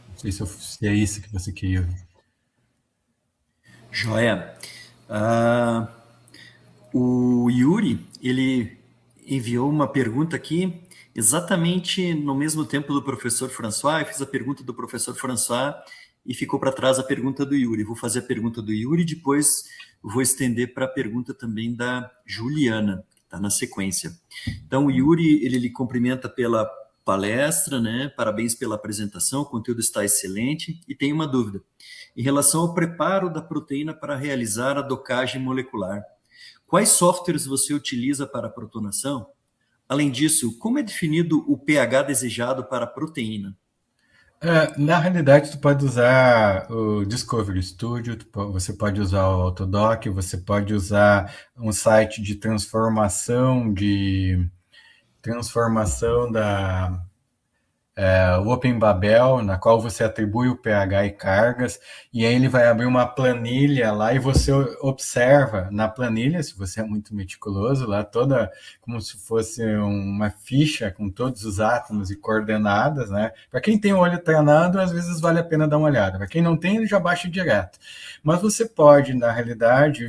Não sei se é isso que você queria. Joia. O Yuri, ele enviou uma pergunta aqui, exatamente no mesmo tempo do professor François. Eu fiz a pergunta do professor François e ficou para trás a pergunta do Yuri. Vou fazer a pergunta do Yuri e depois vou estender para a pergunta também da Juliana, que está na sequência. Então, o Yuri, ele lhe cumprimenta pela palestra, né? Parabéns pela apresentação, o conteúdo está excelente, e tem uma dúvida. Em relação ao preparo da proteína para realizar a docagem molecular, quais softwares você utiliza para a protonação? Além disso, como é definido o pH desejado para a proteína? Na realidade, tu pode usar o Discovery Studio, você pode usar o Autodoc, você pode usar um site de transformação o OpenBabel, na qual você atribui o pH e cargas, e aí ele vai abrir uma planilha lá e você observa na planilha, se você é muito meticuloso, lá toda como se fosse uma ficha com todos os átomos e coordenadas, né? Para quem tem o olho treinado, às vezes vale a pena dar uma olhada. Para quem não tem, ele já baixa direto. Mas você pode, na realidade,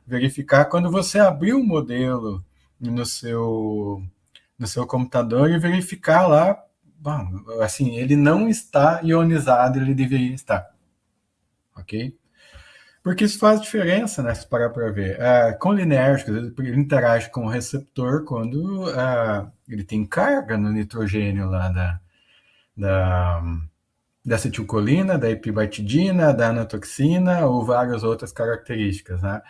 verificar quando você abrir o modelo no seu computador e verificar lá. Bom, assim, ele não está ionizado, ele deveria estar, ok? Porque isso faz diferença, né, se parar para ver. Colinérgicos, ele interage com o receptor quando ele tem carga no nitrogênio lá da acetilcolina, da epibatidina, da anotoxina ou várias outras características, né?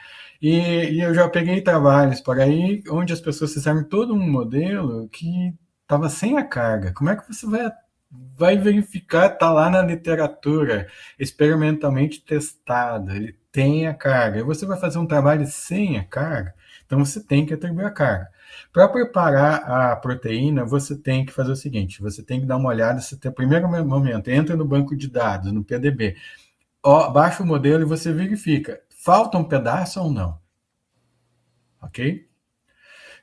E eu já peguei trabalhos por aí onde as pessoas fizeram todo um modelo que estava sem a carga. Como é que você vai verificar? Está lá na literatura, experimentalmente testado, ele tem a carga. E você vai fazer um trabalho sem a carga, então você tem que atribuir a carga. Para preparar a proteína, você tem que fazer o seguinte, você tem que dar uma olhada, se tem primeiro momento, entra no banco de dados, no PDB, baixa o modelo e você verifica, falta um pedaço ou não, ok?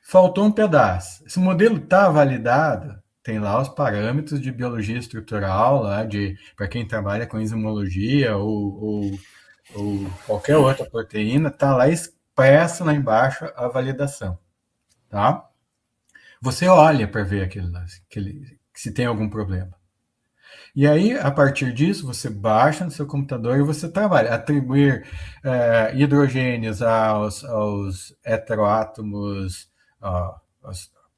Faltou um pedaço. Esse modelo está validado, tem lá os parâmetros de biologia estrutural, para quem trabalha com enzimologia ou qualquer outra proteína, está lá expresso lá embaixo a validação. Tá? Você olha para ver se tem algum problema. E aí, a partir disso, você baixa no seu computador e você trabalha. Atribuir hidrogênios aos heteroátomos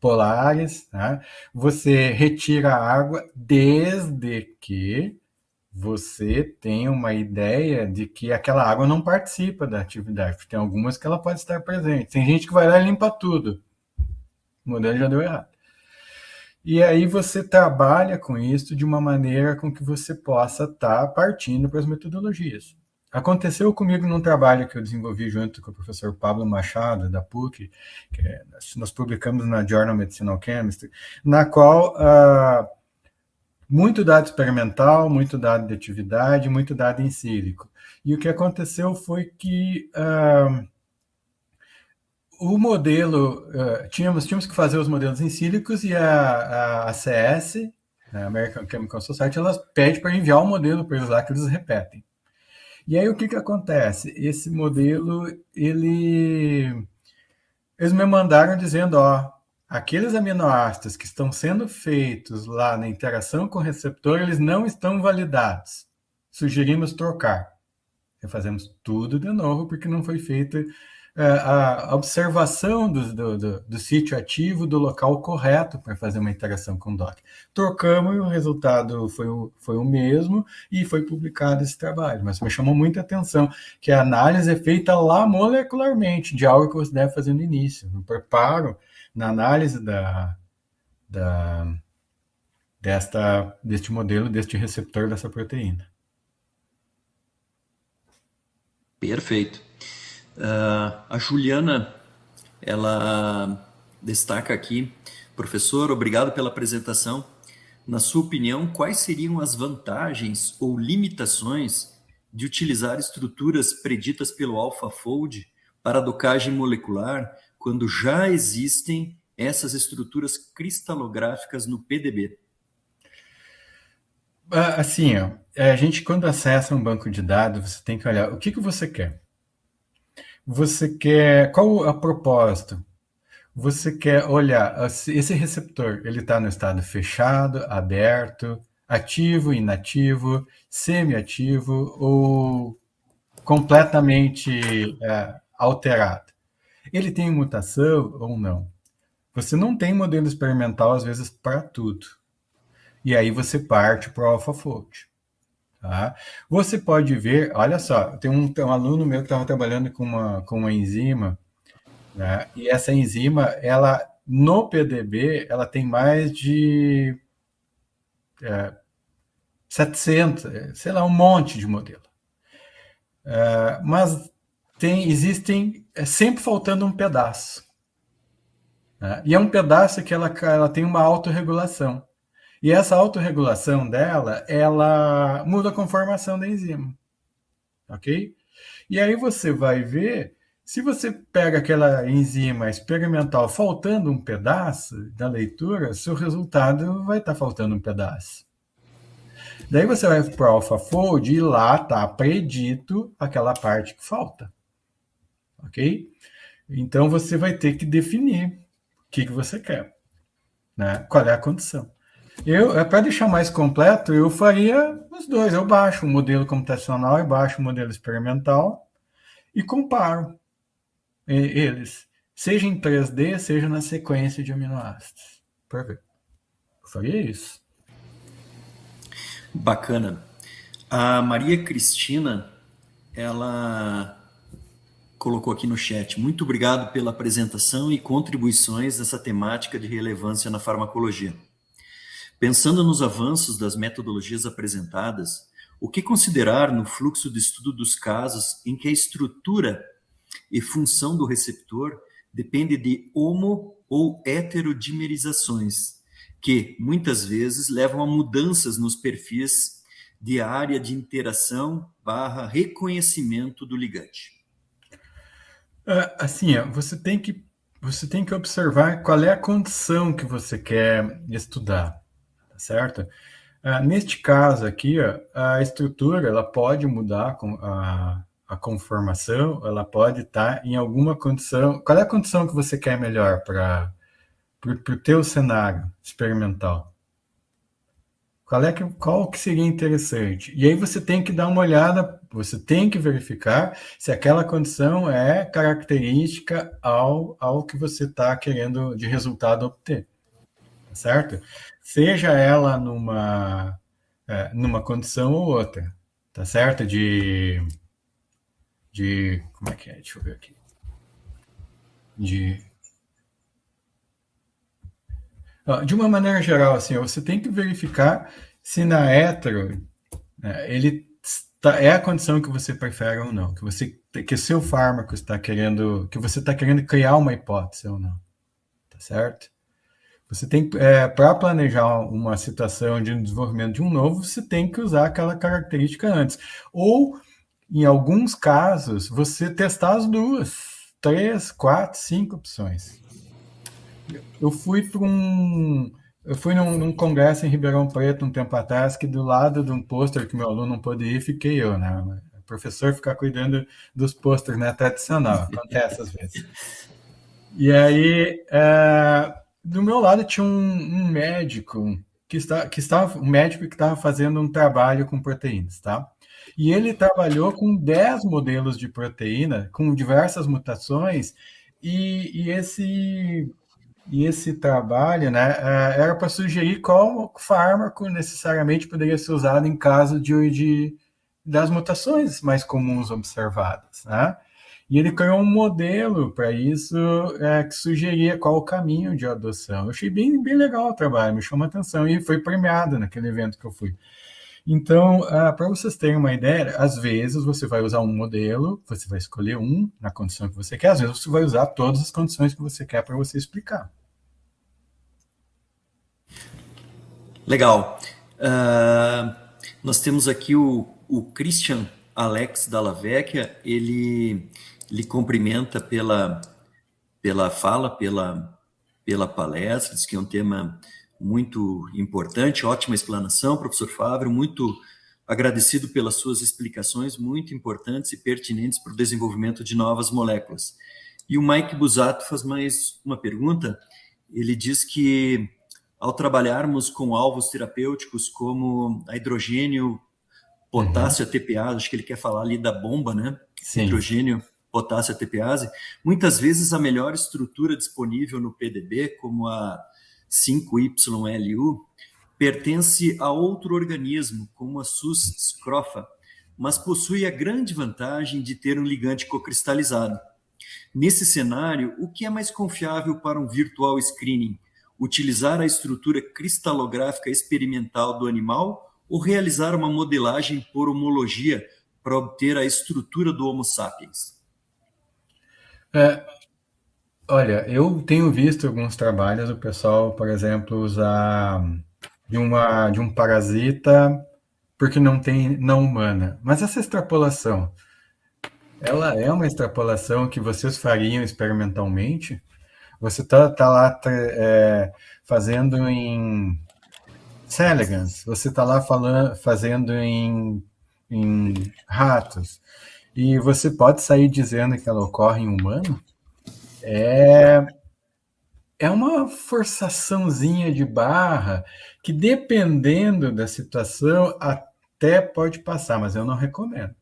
polares. Né? Você retira a água desde que você tenha uma ideia de que aquela água não participa da atividade. Porque tem algumas que ela pode estar presente. Tem gente que vai lá e limpa tudo. O modelo já deu errado. E aí você trabalha com isso de uma maneira com que você possa estar partindo para as metodologias. Aconteceu comigo num trabalho que eu desenvolvi junto com o professor Pablo Machado, da PUC, que nós publicamos na Journal Medicinal Chemistry, na qual muito dado experimental, muito dado de atividade, muito dado em sílico. E o que aconteceu foi que o modelo, tínhamos que fazer os modelos em sílicos e a ACS, a American Chemical Society, ela pede para enviar o modelo para eles lá que eles repetem. E aí o que acontece? Esse modelo, eles me mandaram dizendo, aqueles aminoácidos que estão sendo feitos lá na interação com o receptor, eles não estão validados. Sugerimos trocar. Refazemos tudo de novo, porque não foi feita a observação do sítio ativo, do local correto para fazer uma interação com o DOC. Trocamos e o resultado foi o mesmo e foi publicado esse trabalho. Mas me chamou muita atenção que a análise é feita lá molecularmente, de algo que você deve fazer no início, no preparo, na análise deste modelo, deste receptor dessa proteína. Perfeito. A Juliana, ela destaca aqui, professor, obrigado pela apresentação. Na sua opinião, quais seriam as vantagens ou limitações de utilizar estruturas preditas pelo AlphaFold para a docagem molecular quando já existem essas estruturas cristalográficas no PDB? Assim, a gente quando acessa um banco de dados, você tem que olhar o que você quer. Você quer, qual a propósito? Você quer olhar, esse receptor, ele está no estado fechado, aberto, ativo, inativo, semiativo ou completamente alterado. Ele tem mutação ou não? Você não tem modelo experimental, às vezes, para tudo. E aí você parte para o AlphaFold. Tá? Você pode ver, olha só, tem um aluno meu que estava trabalhando com uma enzima, né? E essa enzima, ela no PDB, ela tem mais de 700, sei lá, um monte de modelo. Mas existem sempre faltando um pedaço. Né? E é um pedaço que ela tem uma autorregulação. E essa autorregulação dela, ela muda a conformação da enzima, ok? E aí você vai ver, se você pega aquela enzima experimental faltando um pedaço da leitura, seu resultado vai estar faltando um pedaço. Daí você vai para o AlphaFold e lá está predito aquela parte que falta, ok? Então você vai ter que definir o que você quer, né? Qual é a condição. Para deixar mais completo, eu faria os dois. Eu baixo o modelo computacional e baixo o modelo experimental e comparo eles, seja em 3D, seja na sequência de aminoácidos. Perfeito. Eu faria isso. Bacana. A Maria Cristina, ela colocou aqui no chat: muito obrigado pela apresentação e contribuições nessa temática de relevância na farmacologia. Pensando nos avanços das metodologias apresentadas, o que considerar no fluxo de estudo dos casos em que a estrutura e função do receptor depende de homo- ou heterodimerizações, que muitas vezes levam a mudanças nos perfis de área de interação / reconhecimento do ligante? Assim, você tem que observar qual é a condição que você quer estudar, tá certo? Neste caso aqui, a estrutura ela pode mudar com a conformação, ela pode estar em alguma condição. Qual é a condição que você quer melhor para o teu cenário experimental? Qual que seria interessante? E aí você tem que dar uma olhada, você tem que verificar se aquela condição é característica ao que você está querendo de resultado obter, tá certo? Seja ela numa condição ou outra, tá certo? Como é que é? Deixa eu ver aqui. De uma maneira geral, assim, você tem que verificar se na hetero ele é a condição que você prefere ou não, que o seu fármaco está querendo, que você está querendo criar uma hipótese ou não, tá certo? Você tem, para planejar uma situação de desenvolvimento de um novo, você tem que usar aquela característica antes. Ou, em alguns casos, você testar as duas, 3, 4, 5 opções. Eu fui num congresso em Ribeirão Preto um tempo atrás, que do lado de um pôster que meu aluno não pôde ir, fiquei eu, né? O professor ficar cuidando dos pôsteres, né? Tradicional, acontece às vezes. E aí, do meu lado tinha um médico que estava fazendo um trabalho com proteínas, tá? E ele trabalhou com 10 modelos de proteína, com diversas mutações, e esse trabalho, né, era para sugerir qual fármaco necessariamente poderia ser usado em caso das mutações mais comuns observadas, né? E ele criou um modelo para isso, que sugeria qual o caminho de adoção. Eu achei bem, bem legal o trabalho, me chamou a atenção e foi premiado naquele evento que eu fui. Então, para vocês terem uma ideia, às vezes você vai usar um modelo, você vai escolher um na condição que você quer, às vezes você vai usar todas as condições que você quer para você explicar. Legal. Nós temos aqui o Christian Alex Dalla Vecchia, ele cumprimenta pela fala, pela palestra, diz que é um tema muito importante, ótima explanação, professor Fábio, muito agradecido pelas suas explicações, muito importantes e pertinentes para o desenvolvimento de novas moléculas. E o Mike Busato faz mais uma pergunta, ele diz que ao trabalharmos com alvos terapêuticos como a hidrogênio, potássio ATPase, acho que ele quer falar ali da bomba, né? Sim. Hidrogênio, potássio ATPase, muitas vezes a melhor estrutura disponível no PDB, como a 5YLU, pertence a outro organismo, como a SUS scrofa, mas possui a grande vantagem de ter um ligante cocristalizado. Nesse cenário, o que é mais confiável para um virtual screening? Utilizar a estrutura cristalográfica experimental do animal ou realizar uma modelagem por homologia para obter a estrutura do Homo sapiens? Olha, eu tenho visto alguns trabalhos, o pessoal, por exemplo, usar de um parasita porque não tem não humana. Mas essa extrapolação, ela é uma extrapolação que vocês fariam experimentalmente? Você tá lá fazendo em Selegans, você está lá fazendo em ratos, e você pode sair dizendo que ela ocorre em humano? É uma forçaçãozinha de barra que, dependendo da situação, até pode passar, mas eu não recomendo.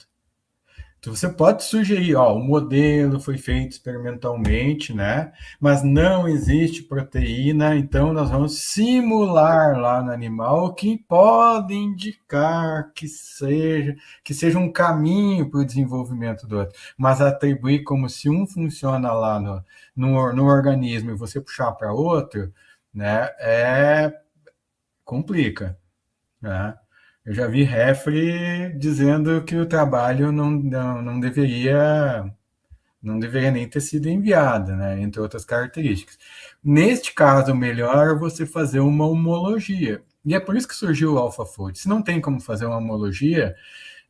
Então, você pode sugerir, ó, o modelo foi feito experimentalmente, né? Mas não existe proteína, então nós vamos simular lá no animal o que pode indicar que seja um caminho para o desenvolvimento do outro. Mas atribuir como se um funciona lá no organismo e você puxar para outro, né? Complica, né? Eu já vi refere dizendo que o trabalho não deveria nem ter sido enviado, né, entre outras características. Neste caso, o melhor é você fazer uma homologia. E é por isso que surgiu o AlphaFold. Se não tem como fazer uma homologia,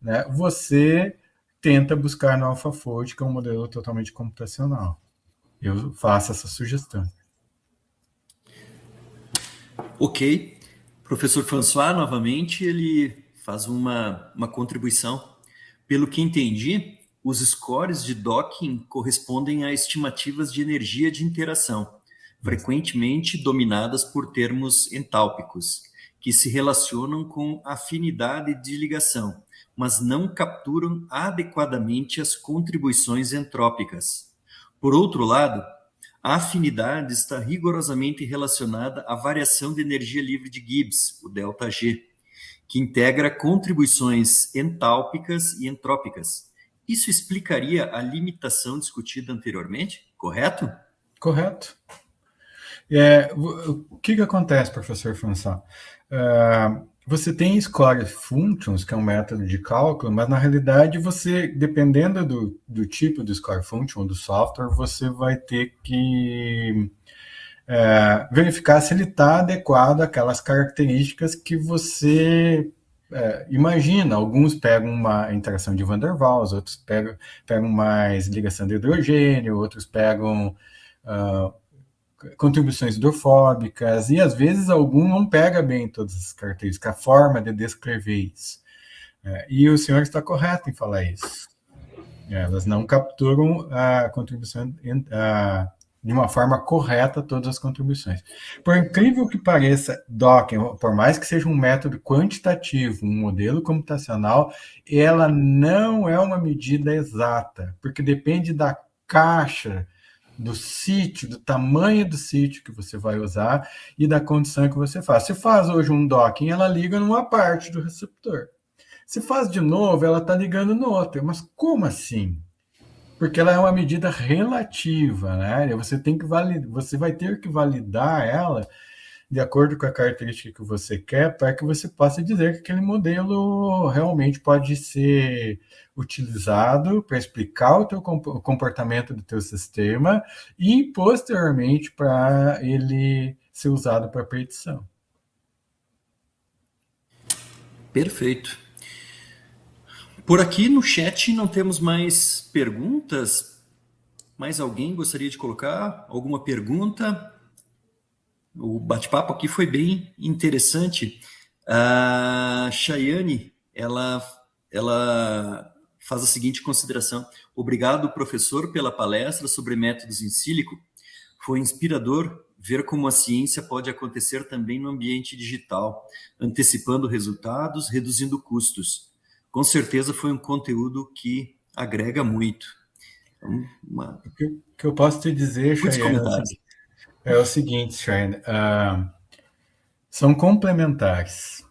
né, você tenta buscar no AlphaFold, que é um modelo totalmente computacional. Eu faço essa sugestão. Ok. Professor François, novamente, ele faz uma contribuição. Pelo que entendi, os scores de docking correspondem a estimativas de energia de interação, frequentemente dominadas por termos entálpicos, que se relacionam com afinidade de ligação, mas não capturam adequadamente as contribuições entrópicas. Por outro lado, a afinidade está rigorosamente relacionada à variação de energia livre de Gibbs, o ΔG, que integra contribuições entálpicas e entrópicas. Isso explicaria a limitação discutida anteriormente, correto? Correto. O que acontece, professor François? Você tem score functions, que é um método de cálculo, mas na realidade você, dependendo do tipo do score function, do software, você vai ter que verificar se ele está adequado àquelas características que você imagina. Alguns pegam uma interação de Van der Waals, outros pegam mais ligação de hidrogênio, outros pegam contribuições hidrofóbicas, e às vezes algum não pega bem todas essas características, a forma de descrever isso. E o senhor está correto em falar isso. Elas não capturam a contribuição de uma forma correta todas as contribuições. Por incrível que pareça, docking, por mais que seja um método quantitativo, um modelo computacional, ela não é uma medida exata, porque depende da caixa, do sítio, do tamanho do sítio que você vai usar e da condição que você faz. Se faz hoje um docking, ela liga numa parte do receptor. Se faz de novo, ela está ligando no outro. Mas como assim? Porque ela é uma medida relativa, né? Você vai ter que validar ela de acordo com a característica que você quer, para que você possa dizer que aquele modelo realmente pode ser utilizado para explicar o comportamento do teu sistema e, posteriormente, para ele ser usado para predição. Perfeito. Por aqui no chat não temos mais perguntas. Mais alguém gostaria de colocar alguma pergunta? O bate-papo aqui foi bem interessante. A Chayane, ela faz a seguinte consideração. Obrigado, professor, pela palestra sobre métodos em sílico. Foi inspirador ver como a ciência pode acontecer também no ambiente digital, antecipando resultados, reduzindo custos. Com certeza foi um conteúdo que agrega muito. Então, O que eu posso te dizer, Chayane, é o seguinte, Chayane, são complementares.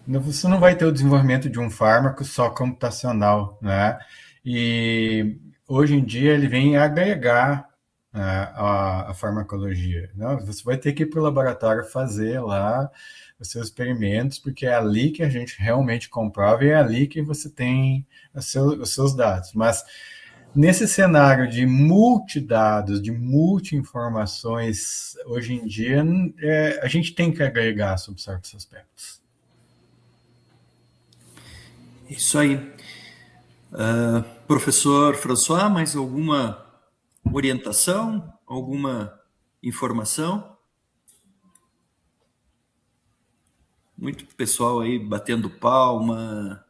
Você não vai ter o desenvolvimento de um fármaco só computacional, né? E hoje em dia ele vem agregar a farmacologia, né? Você vai ter que ir para o laboratório fazer lá os seus experimentos, porque é ali que a gente realmente comprova e é ali que você tem os seus dados. Mas Nesse cenário de multidados, de multi-informações, hoje em dia, a gente tem que agregar sobre certos aspectos. Isso aí. Professor François, mais alguma orientação, alguma informação? Muito pessoal aí batendo palma.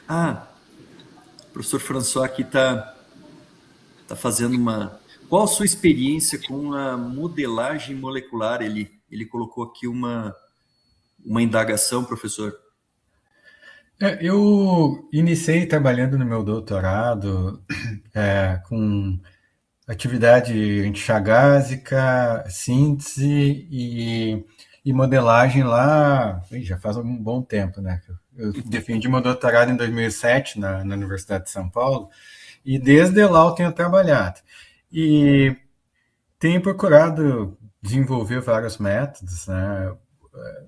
O professor François aqui está fazendo uma... Qual a sua experiência com a modelagem molecular? Ele colocou aqui uma indagação, professor. Eu iniciei trabalhando no meu doutorado com atividade antichagásica, síntese e modelagem lá, já faz um bom tempo, né? Eu defendi meu doutorado em 2007 na Universidade de São Paulo, e desde lá eu tenho trabalhado. E tenho procurado desenvolver vários métodos, né?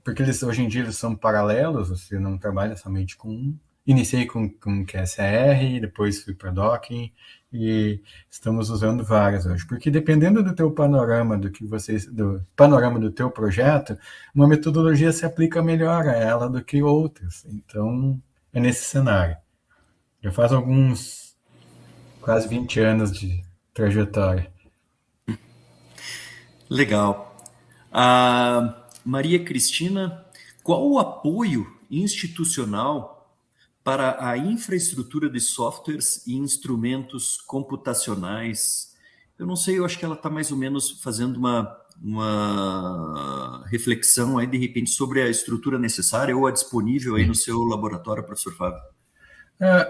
Porque hoje em dia eles são paralelos, você não trabalha somente com um. Iniciei com QSR, depois fui para Docking, e estamos usando várias hoje. Porque dependendo do teu panorama, do panorama do teu projeto, uma metodologia se aplica melhor a ela do que outras. Então, é nesse cenário. Já faz quase 20 anos de trajetória. Legal. Maria Cristina, qual o apoio institucional para a infraestrutura de softwares e instrumentos computacionais? Eu não sei, eu acho que ela está mais ou menos fazendo uma reflexão aí, de repente, sobre a estrutura necessária ou a disponível aí no seu laboratório, professor Fábio.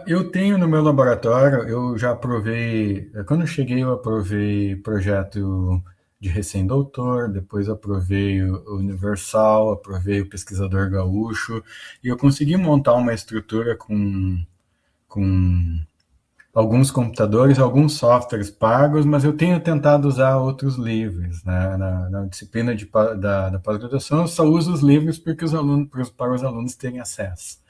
Eu tenho no meu laboratório, eu já aprovei, quando eu cheguei eu aprovei projeto de recém-doutor, depois aprovei o Universal, aprovei o Pesquisador Gaúcho, e eu consegui montar uma estrutura com alguns computadores, alguns softwares pagos, mas eu tenho tentado usar outros livres, né? Na disciplina da pós-graduação, eu só uso os livros para os alunos terem acesso.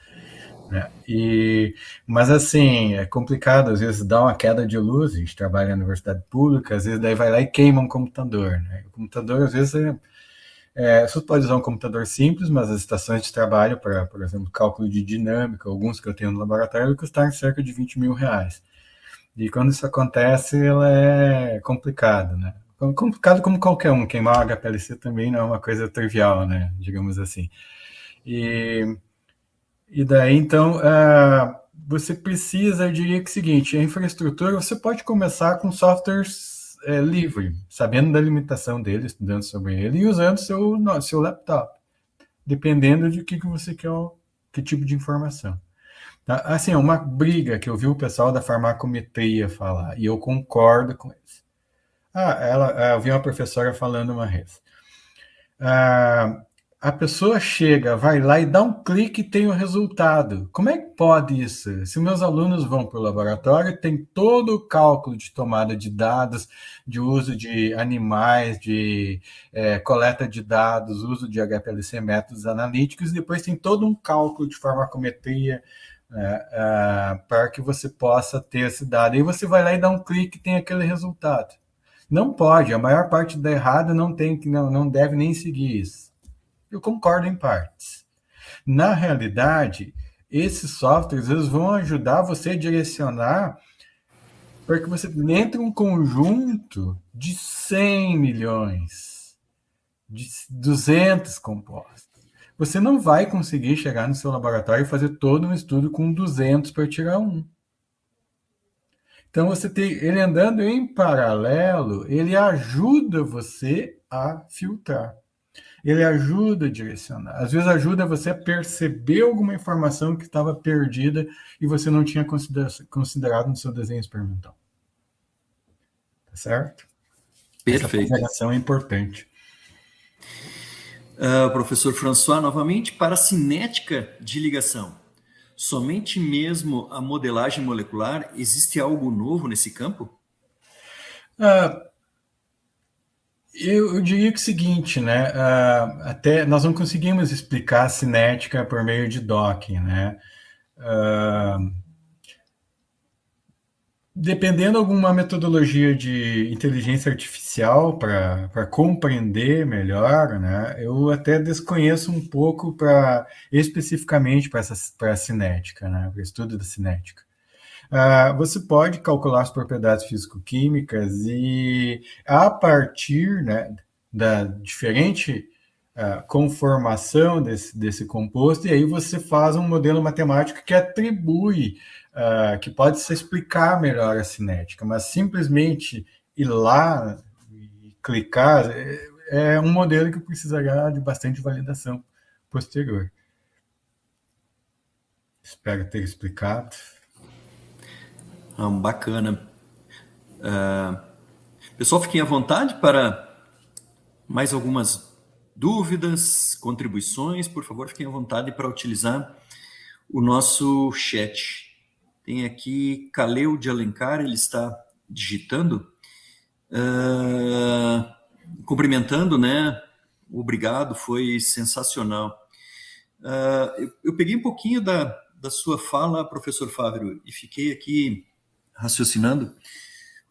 Mas assim, é complicado, às vezes dá uma queda de luz, a gente trabalha na universidade pública, às vezes daí vai lá e queima um computador, né? O computador, às vezes, você pode usar um computador simples, mas as estações de trabalho para, por exemplo, cálculo de dinâmica, alguns que eu tenho no laboratório, custaram cerca de R$20 mil. E quando isso acontece, ela é complicado, né? Complicado como qualquer um, queimar o HPLC também não é uma coisa trivial, né? Digamos assim. E daí, então, você precisa, eu diria que é o seguinte, a infraestrutura, você pode começar com softwares livre, sabendo da limitação dele, estudando sobre ele e usando seu laptop, dependendo de que você quer, que tipo de informação. Tá? Assim, uma briga que eu vi o pessoal da farmacometria falar, e eu concordo com eles. Eu vi uma professora falando uma vez. A pessoa chega, vai lá e dá um clique e tem o resultado. Como é que pode isso? Se meus alunos vão para o laboratório, tem todo o cálculo de tomada de dados, de uso de animais, de coleta de dados, uso de HPLC, métodos analíticos, e depois tem todo um cálculo de farmacometria para que você possa ter esse dado. Aí você vai lá e dá um clique e tem aquele resultado. Não pode, a maior parte da errada não deve nem seguir isso. Eu concordo em partes. Na realidade, esses softwares eles vão ajudar você a direcionar para que você entre um conjunto de 100 milhões, de 200 compostos. Você não vai conseguir chegar no seu laboratório e fazer todo um estudo com 200 para tirar um. Então, ele andando em paralelo, ele ajuda você a filtrar. Ele ajuda a direcionar. Às vezes ajuda você a perceber alguma informação que estava perdida e você não tinha considerado no seu desenho experimental. Tá certo? Perfeito. Essa consideração é importante. Professor François, novamente, para a cinética de ligação, somente mesmo a modelagem molecular, existe algo novo nesse campo? Eu diria que é o seguinte, né? Até nós não conseguimos explicar a cinética por meio de docking, né? Dependendo de alguma metodologia de inteligência artificial para compreender melhor, né, eu até desconheço um pouco especificamente para a cinética, né, para o estudo da cinética. Você pode calcular as propriedades físico-químicas e, a partir, né, da diferente conformação desse composto, e aí você faz um modelo matemático que atribui, que pode se explicar melhor a cinética, mas simplesmente ir lá e clicar é um modelo que precisaria de bastante validação posterior. Espero ter explicado. Bacana. Pessoal, fiquem à vontade para mais algumas dúvidas, contribuições. Por favor, fiquem à vontade para utilizar o nosso chat. Tem aqui Caleu de Alencar, ele está digitando, cumprimentando, né? Obrigado, foi sensacional. Eu peguei um pouquinho da sua fala, professor Fávero, e fiquei aqui raciocinando,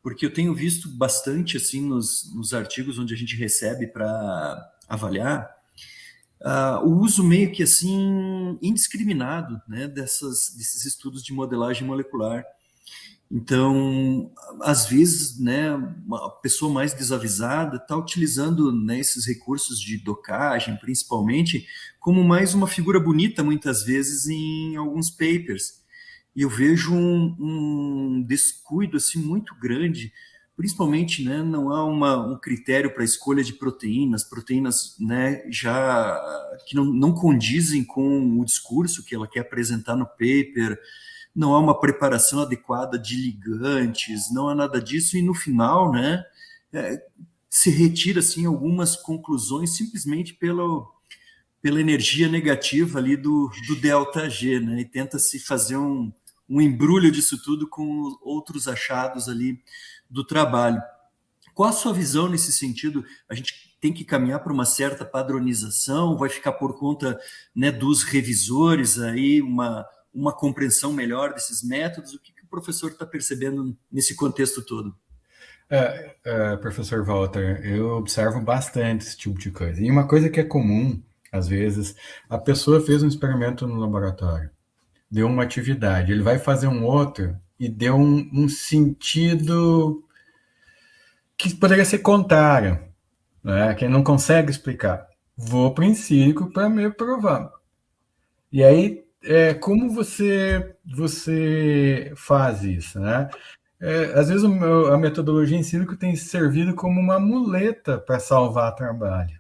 porque eu tenho visto bastante assim nos artigos onde a gente recebe para avaliar o uso meio que assim indiscriminado, né, desses estudos de modelagem molecular. Então, às vezes, né, uma pessoa mais desavisada está utilizando, né, esses recursos de docagem, principalmente, como mais uma figura bonita, muitas vezes, em alguns papers. E eu vejo um descuido assim muito grande, principalmente, né, não há um critério para a escolha de proteínas, né, já que não condizem com o discurso que ela quer apresentar no paper, não há uma preparação adequada de ligantes, não há nada disso, e no final, né, se retira assim, algumas conclusões simplesmente pela energia negativa ali do delta G, né, e tenta-se fazer um embrulho disso tudo com outros achados ali do trabalho. Qual a sua visão nesse sentido? A gente tem que caminhar para uma certa padronização, vai ficar por conta, né, dos revisores aí, uma compreensão melhor desses métodos? O que o professor está percebendo nesse contexto todo? Professor Walter, eu observo bastante esse tipo de coisa. E uma coisa que é comum, às vezes, a pessoa fez um experimento no laboratório, deu uma atividade, ele vai fazer um outro e deu um sentido que poderia ser contrário, né? Que ele não consegue explicar. Vou para o empírico para me provar. E aí, como você faz isso, né? Às vezes a metodologia em sílico tem servido como uma muleta para salvar trabalho.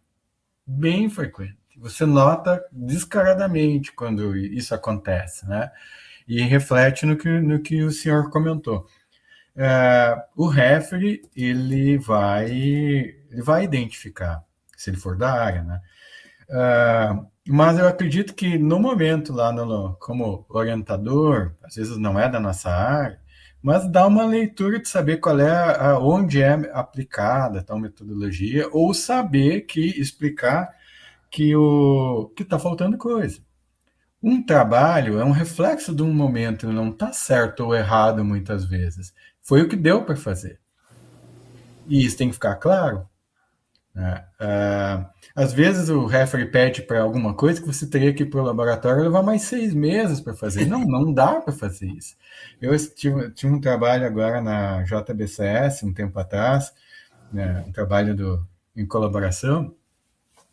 Bem frequente. Você nota descaradamente quando isso acontece, né? E reflete no que o senhor comentou. O referee, ele vai identificar, se ele for da área, né? Mas eu acredito que no momento lá, como orientador, às vezes não é da nossa área, mas dá uma leitura de saber qual é onde é aplicada tal metodologia, ou saber explicar que está faltando coisa. Um trabalho é um reflexo de um momento, não está certo ou errado muitas vezes. Foi o que deu para fazer. E isso tem que ficar claro. Às vezes o referee pede para alguma coisa que você teria que ir para o laboratório e levar mais 6 meses para fazer. Não dá para fazer isso. Eu tive um trabalho agora na JBCS, um tempo atrás, né, um trabalho em colaboração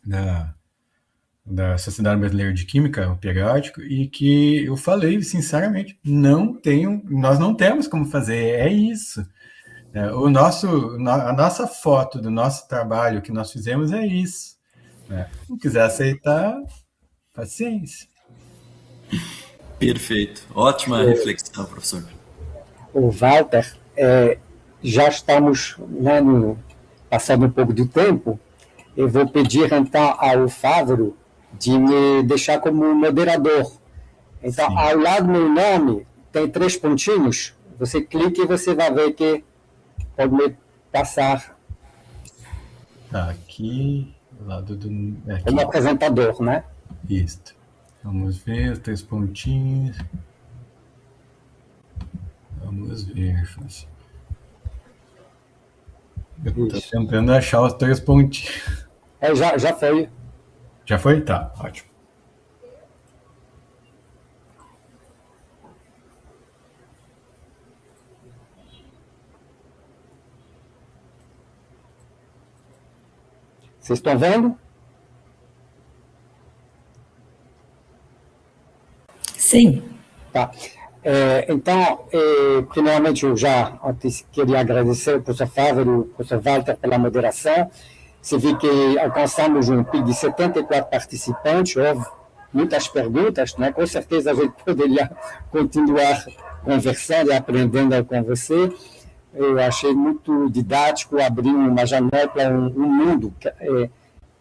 da Sociedade Brasileira de Química, o periódico, e que eu falei sinceramente, nós não temos como fazer, é isso. A nossa foto do nosso trabalho que nós fizemos é isso. Né? Se não quiser aceitar, paciência. Perfeito. Ótima reflexão, professor. O Walter, já estamos, né, passando um pouco de tempo. Eu vou pedir então ao Fávero de me deixar como moderador. Então, sim, ao lado do meu nome, tem 3 pontinhos. Você clica e você vai ver que pode me passar. Aqui, do lado do... Aqui. Como apresentador, né? Isso. Vamos ver os 3 pontinhos. Vamos ver, França. Eu estou tentando achar os 3 pontinhos. Já foi. Já foi? Tá, ótimo. Vocês estão vendo? Sim. Tá. Então, primeiramente, eu já antes queria agradecer ao professor Fávero e ao professor Walter pela moderação. Você vê que alcançamos um pico de 74 participantes, houve muitas perguntas, né? Com certeza a gente poderia continuar conversando e aprendendo com você. Eu achei muito didático, abriu uma janela para um mundo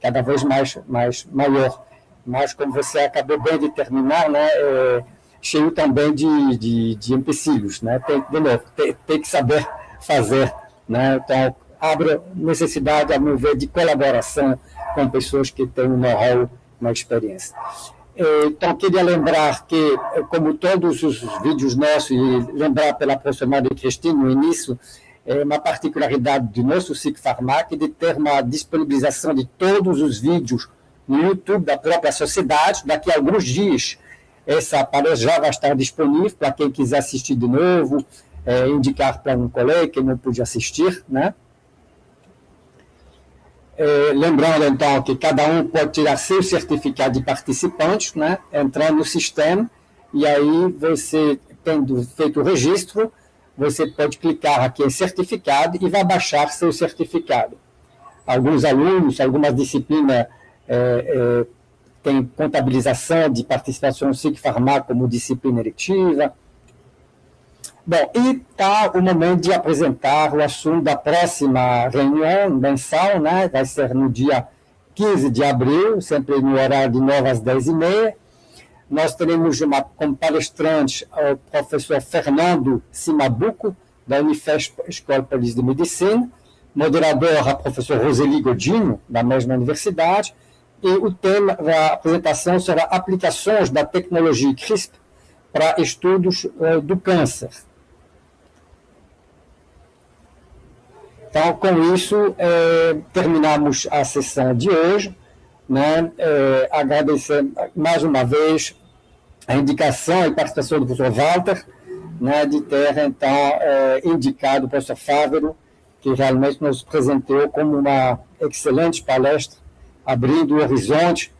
cada vez mais maior. Mas, como você acabou bem de terminar, né? Cheio também de empecilhos, né? Tem que saber fazer, né? Então, abre necessidade, a meu ver, de colaboração com pessoas que têm um know-how na experiência. Então, queria lembrar que, como todos os vídeos nossos, e lembrar pela professora Maria Cristina no início, uma particularidade do nosso SIC Farmac de ter uma disponibilização de todos os vídeos no YouTube da própria sociedade. Daqui a alguns dias, essa palestra já vai estar disponível para quem quiser assistir de novo, indicar para um colega que não pôde assistir, né? Lembrando, então, que cada um pode tirar seu certificado de participante, né? Entrando no sistema, e aí você, tendo feito o registro, você pode clicar aqui em certificado e vai baixar seu certificado. Alguns alunos, algumas disciplinas têm contabilização de participação no SIC Farmac como disciplina eletiva. Bom, e está o momento de apresentar o assunto da próxima reunião mensal, né? Vai ser no dia 15 de abril, sempre no horário de 9 às 10h30. Nós teremos como palestrante o professor Fernando Simabuco, da Unifesp Escola Paulista de Medicina, moderador a professor Roseli Godinho, da mesma universidade, e o tema da apresentação será aplicações da tecnologia CRISPR para estudos do câncer. Então, com isso, terminamos a sessão de hoje, né? Agradecer mais uma vez a indicação e participação do professor Walter, né, de ter, então, indicado o professor Fávero, que realmente nos apresentou como uma excelente palestra, abrindo o horizonte,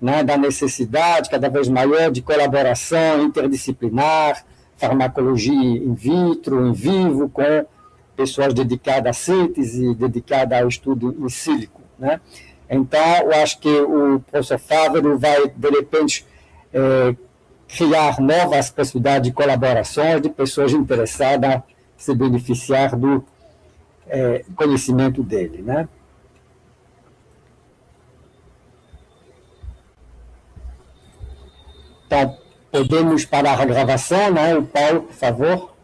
né, da necessidade cada vez maior de colaboração interdisciplinar, farmacologia in vitro, in vivo, com pessoas dedicadas à síntese, dedicadas ao estudo in silico, né? Então, eu acho que o professor Fávero vai, de repente, criar novas possibilidades de colaborações de pessoas interessadas a se beneficiar do conhecimento dele, né? Então, podemos parar a gravação, né? O Paulo, por favor.